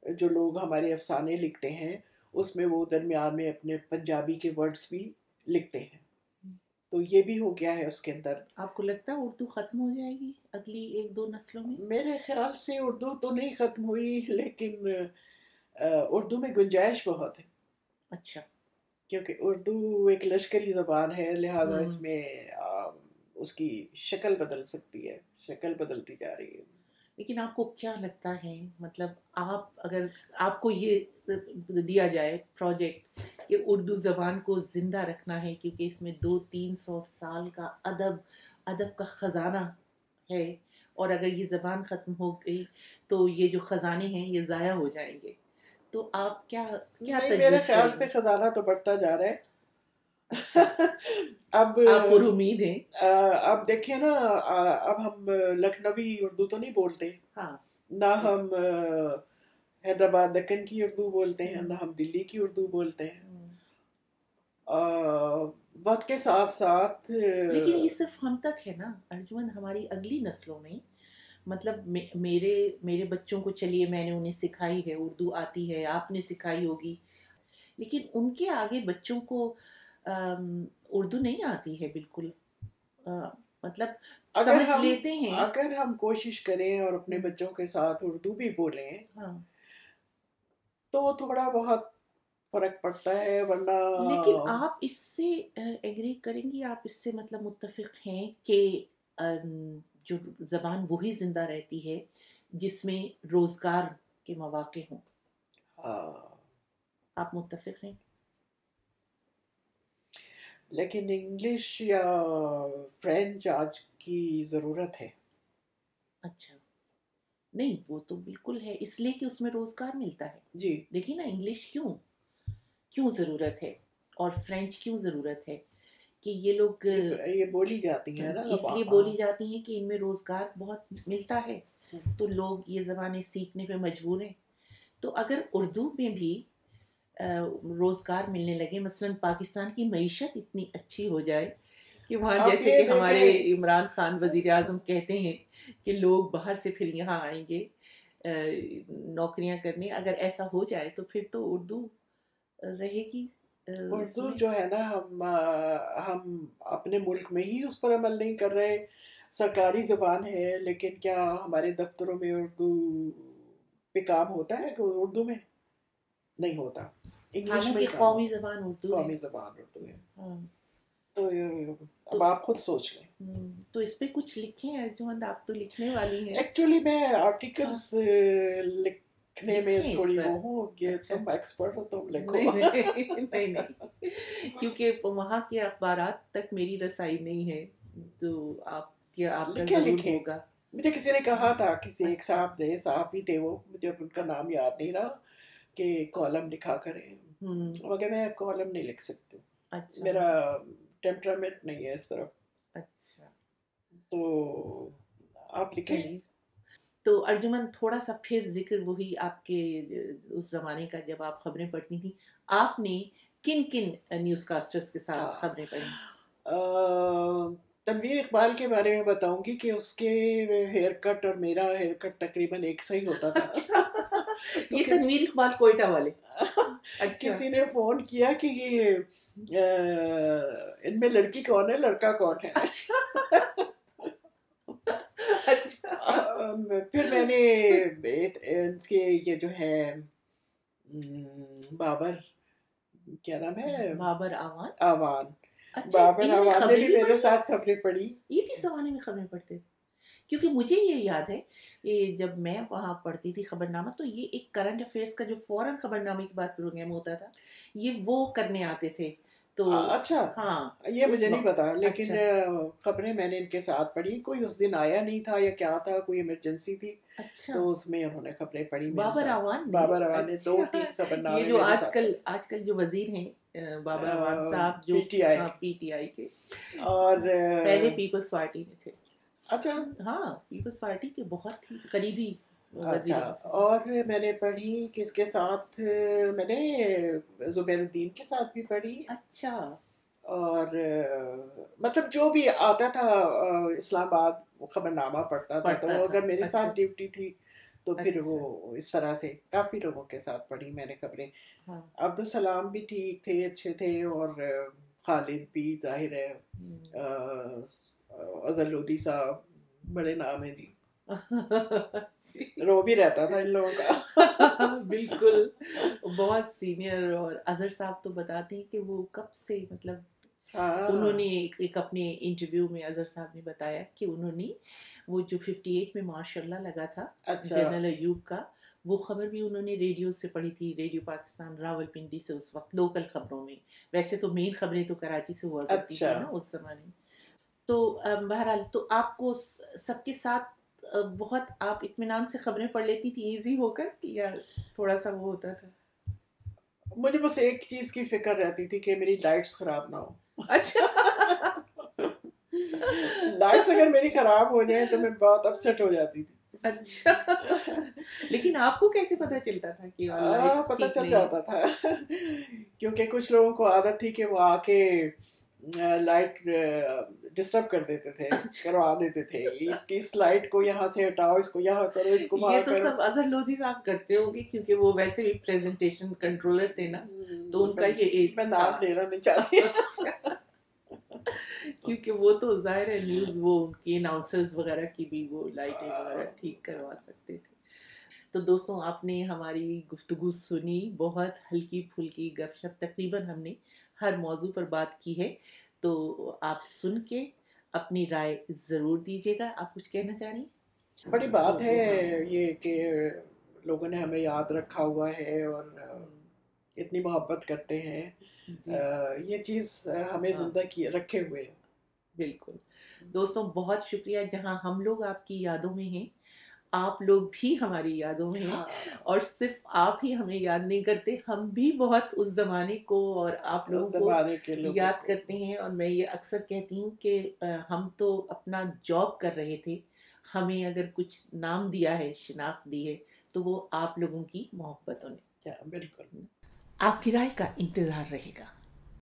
Speaker 2: جو لوگ ہمارے افسانے لکھتے ہیں اس میں وہ درمیان میں اپنے پنجابی کے ورڈز بھی لکھتے ہیں. تو یہ بھی ہو گیا ہے اس کے اندر.
Speaker 1: آپ کو لگتا ہے اردو ختم ہو جائے گی اگلی 1-2 نسلوں میں؟
Speaker 2: میرے خیال سے اردو تو نہیں ختم ہوئی، لیکن اردو میں گنجائش بہت ہے.
Speaker 1: اچھا.
Speaker 2: کیونکہ اردو ایک لشکری زبان ہے، لہٰذا اس میں اس کی شکل بدل سکتی ہے، شکل بدلتی جا رہی ہے.
Speaker 1: لیکن آپ کو کیا لگتا ہے، مطلب اگر آپ کو یہ دیا جائے پروجیکٹ کہ اردو زبان کو زندہ رکھنا ہے، کیونکہ اس میں 200-300 سال کا ادب کا خزانہ ہے، اور اگر یہ زبان ختم ہو گئی تو یہ جو خزانے ہیں یہ ضائع ہو جائیں گے، تو آپ کیا
Speaker 2: میرے
Speaker 1: تجویز
Speaker 2: خیال
Speaker 1: کریں
Speaker 2: سے
Speaker 1: گے؟
Speaker 2: خزانہ تو بڑھتا جا رہا ہے. اب
Speaker 1: آپ پر امید ہیں؟
Speaker 2: اب دیکھیں نا، اب ہم لکھنوی اردو تو نہیں بولتے،
Speaker 1: ہاں
Speaker 2: نہ ہم حیدرآباد دکن کی اردو بولتے ہیں، نہ ہم دلی کی اردو بولتے ہیں. وقت کے ساتھ ساتھ
Speaker 1: لیکن یہ صرف ہم تک ہے نا ارجمن، ہماری اگلی نسلوں میں، مطلب میرے بچوں کو چلیے میں نے انہیں سکھائی ہے اردو، آتی ہے، آپ نے سکھائی ہوگی، لیکن ان کے آگے بچوں کو اردو نہیں آتی ہے بالکل. مطلب سمجھ لیتے ہیں.
Speaker 2: اگر ہم کوشش کریں اور اپنے بچوں کے ساتھ اردو بھی بولیں تو تھوڑا بہت فرق پڑتا ہے، ورنہ
Speaker 1: لیکن آپ اس سے ایگری کریں گی، آپ اس سے مطلب متفق ہیں کہ جو زبان وہی زندہ رہتی ہے جس میں روزگار کے مواقع ہوں. آپ متفق ہیں؟
Speaker 2: لیکن انگلش یا فرینچ آج کی ضرورت ہے.
Speaker 1: اچھا نہیں، وہ تو بالکل ہے، اس لیے کہ اس میں روزگار ملتا ہے.
Speaker 2: جی
Speaker 1: دیکھیے نا، انگلش کیوں ضرورت ہے اور فرینچ کیوں ضرورت ہے کہ یہ لوگ
Speaker 2: یہ بولی جاتی ہیں نا،
Speaker 1: اس لیے بولی جاتی ہیں کہ ان میں روزگار بہت ملتا ہے، تو لوگ یہ زبانیں سیکھنے پہ مجبور ہیں. تو اگر اردو میں بھی روزگار ملنے لگے، مثلا پاکستان کی معیشت اتنی اچھی ہو جائے کہ وہاں جیسے کہ ہمارے عمران خان وزیر اعظم کہتے ہیں کہ لوگ باہر سے پھر یہاں آئیں گے نوکریاں کرنے، اگر ایسا ہو جائے تو پھر تو اردو رہے گی.
Speaker 2: اردو جو ہے نا، ہم اپنے ملک میں ہی اس پر عمل نہیں کر رہے. سرکاری زبان ہے، لیکن کیا ہمارے دفتروں میں اردو پہ کام ہوتا ہے کہ اردو میں نہیں ہوتا. انگلش میں
Speaker 1: قومی زبان اردو
Speaker 2: ہے. تو اب آپ خود سوچ لیں.
Speaker 1: تو اس پہ کچھ لکھیں ارجمن، آپ تو لکھنے والی ہیں.
Speaker 2: ایکچولی میں آرٹیکلز لکھنے میں تھوڑی وہ ہوں کہ تم ایکسپرٹ ہو، تم لکھو.
Speaker 1: نہیں کیونکہ وہاں کے اخبارات تک میری رسائی نہیں ہے، تو آپ کا ضرور ہوگا.
Speaker 2: مجھے کسی نے کہا تھا، کسی ایک صحافی تھے، وہ مجھے ان کا نام یاد نہیں رہا، کہ کالم لکھا کریں، مگر میں کالم نہیں لکھ سکتی. میرا ٹیمپرامنٹ نہیں ہے اس طرف.
Speaker 1: اچھا،
Speaker 2: تو آپ لکھیں.
Speaker 1: تو ارجمن تھوڑا سا پھر ذکر وہی آپ کے اس زمانے کا جب آپ خبریں پڑھتی تھیں، آپ نے کن نیوز کاسٹرز کے ساتھ خبریں پڑھی؟
Speaker 2: تنویر اقبال کے بارے میں بتاؤں گی کہ اس کے ہیئر کٹ اور میرا ہیئر کٹ تقریباً ایک سا ہی ہوتا تھا.
Speaker 1: یہ تنویر اقبال کوئٹہ والے.
Speaker 2: کسی نے فون کیا کہ یہ ان میں لڑکی کون ہے، لڑکا کون ہے. پھر میں نے یہ جو ہے بابر، کیا نام ہے،
Speaker 1: بابر آوان.
Speaker 2: بابر آوان نے بھی میرے ساتھ خبریں پڑھی.
Speaker 1: یہ کس زمانے میں خبریں پڑھتے؟ کیونکہ مجھے یہ یاد ہے جب میں وہاں پڑھتی تھی خبر نامہ، تو یہ ایک کرنٹ افیئرس کا جو فوراً خبر نامے کے بعد پروگرام ہوتا تھا، یہ وہ کرنے آتے تھے. تو
Speaker 2: اچھا،
Speaker 1: ہاں
Speaker 2: یہ مجھے نہیں پتا، لیکن خبریں میں نے ان کے ساتھ پڑھی. کوئی اس دن آیا نہیں تھا یا کیا تھا، کوئی ایمرجنسی تھی، تو اس میں انہوں نے خبریں پڑھی.
Speaker 1: بابر آوان
Speaker 2: نے 2-3 خبر نامے.
Speaker 1: یہ جو آج کل جو وزیر ہیں بابر آوان صاحب، جو پی ٹی آئی کے، اور پہلے پیپلز پارٹی میں تھے.
Speaker 2: اچھا،
Speaker 1: ہاں، پیپلز پارٹی کے بہت ہی قریبی.
Speaker 2: اچھا. اور میں نے پڑھی کس کے ساتھ، میں نے زبیر الدین کے ساتھ بھی پڑھی.
Speaker 1: اچھا.
Speaker 2: اور مطلب جو بھی آتا تھا اسلام آباد وہ خبر نامہ پڑھتا تھا. تو اگر میرے ساتھ ڈیوٹی تھی تو پھر وہ اس طرح سے کافی لوگوں کے ساتھ پڑھی میں نے خبریں. عبدالسلام بھی ٹھیک تھے، اچھے تھے، اور خالد بھی ظاہر ہے، اظہر لودھی صاحب بڑے نام ہیں جی. رو بھی رہتا تھا ان لوگوں کا.
Speaker 1: بالکل، بہت سینئر. اور اظہر صاحب تو بتاتے ہیں کہ وہ کب سے، مطلب انہوں نے ایک اپنے انٹرویو میں اظہر صاحب نے بتایا کہ انہوں نے وہ جو 58 میں ماشاء اللہ لگا تھا جنرل ایوب کا، وہ خبر بھی انہوں نے ریڈیو سے پڑھی تھی، ریڈیو پاکستان راول پنڈی سے، اس وقت لوکل خبروں میں. ویسے تو مین خبریں تو کراچی سے ہوا کرتی تھی نا اس زمانے میں. تو بہرحال تو آپ کو سب کے ساتھ بہت آپ اطمینان سے خبریں پڑھ لیتی تھی ایزی ہو کر، یا تھوڑا سا وہ ہوتا تھا؟
Speaker 2: मुझे बस एक चीज की फिक्र रहती थी कि मेरी लाइट्स खराब ना हो।
Speaker 1: अच्छा।
Speaker 2: लाइट्स अगर मेरी खराब हो जाए तो मैं बहुत अपसेट हो जाती थी।
Speaker 1: अच्छा। लेकिन आपको कैसे पता चलता था कि लाइट्स
Speaker 2: पता
Speaker 1: ठीक
Speaker 2: चल
Speaker 1: नहीं?
Speaker 2: जाता था क्योंकि कुछ लोगों को आदत थी कि वो आके लाइट डिस्टर्ब कर देते थे,
Speaker 1: अच्छा।
Speaker 2: करवा देते थे, इसकी इस लाइट को यहाँ से हटाओ, इसको यहाँ करो, इसको
Speaker 1: ये
Speaker 2: वहाँ
Speaker 1: तो
Speaker 2: करो।
Speaker 1: सब अजहर लोधी साहब करते होंगे क्योंकि वो वैसे भी प्रेजेंटेशन कंट्रोलर थे ना, तो उनका ये एक
Speaker 2: मैं
Speaker 1: था।
Speaker 2: नाम लेना नहीं चाहती।
Speaker 1: अच्छा। क्योंकि वो तो जाहिर है न्यूज़, वो उनकी अनाउंसर्स वगैरह की भी वो लाइटें वगैरह ठीक करवा सकते थे। तो दोस्तों, आपने हमारी गुफ्तगू सुनी, बहुत हल्की फुल्की गपशप, तकरीबन हमने हर मौजू पर बात की है। तो आप सुन के अपनी राय ज़रूर दीजिएगा। आप कुछ कहना चाह रही हैं?
Speaker 2: बड़ी बात है ये कि लोगों ने हमें याद रखा हुआ है और इतनी मोहब्बत करते हैं।
Speaker 1: जी।
Speaker 2: ये चीज़ हमें
Speaker 1: हाँ।
Speaker 2: जिंदा किए रखे हुए है।
Speaker 1: बिल्कुल। दोस्तों, बहुत शुक्रिया। जहाँ हम लोग आपकी यादों में हैं, आप लोग भी हमारी यादों में हैं।
Speaker 2: हाँ,
Speaker 1: और सिर्फ आप ही हमें याद नहीं करते, हम भी बहुत उस ज़माने को और आप लोगों
Speaker 2: उस
Speaker 1: को
Speaker 2: जमाने के लोगों
Speaker 1: याद
Speaker 2: को।
Speaker 1: करते हैं। और मैं ये अक्सर कहती हूँ कि हम तो अपना जॉब कर रहे थे, हमें अगर कुछ नाम दिया है, शिनाख्त दी है, तो वो आप लोगों की मोहब्बतों ने।
Speaker 2: बिल्कुल।
Speaker 1: आपकी राय का इंतज़ार रहेगा।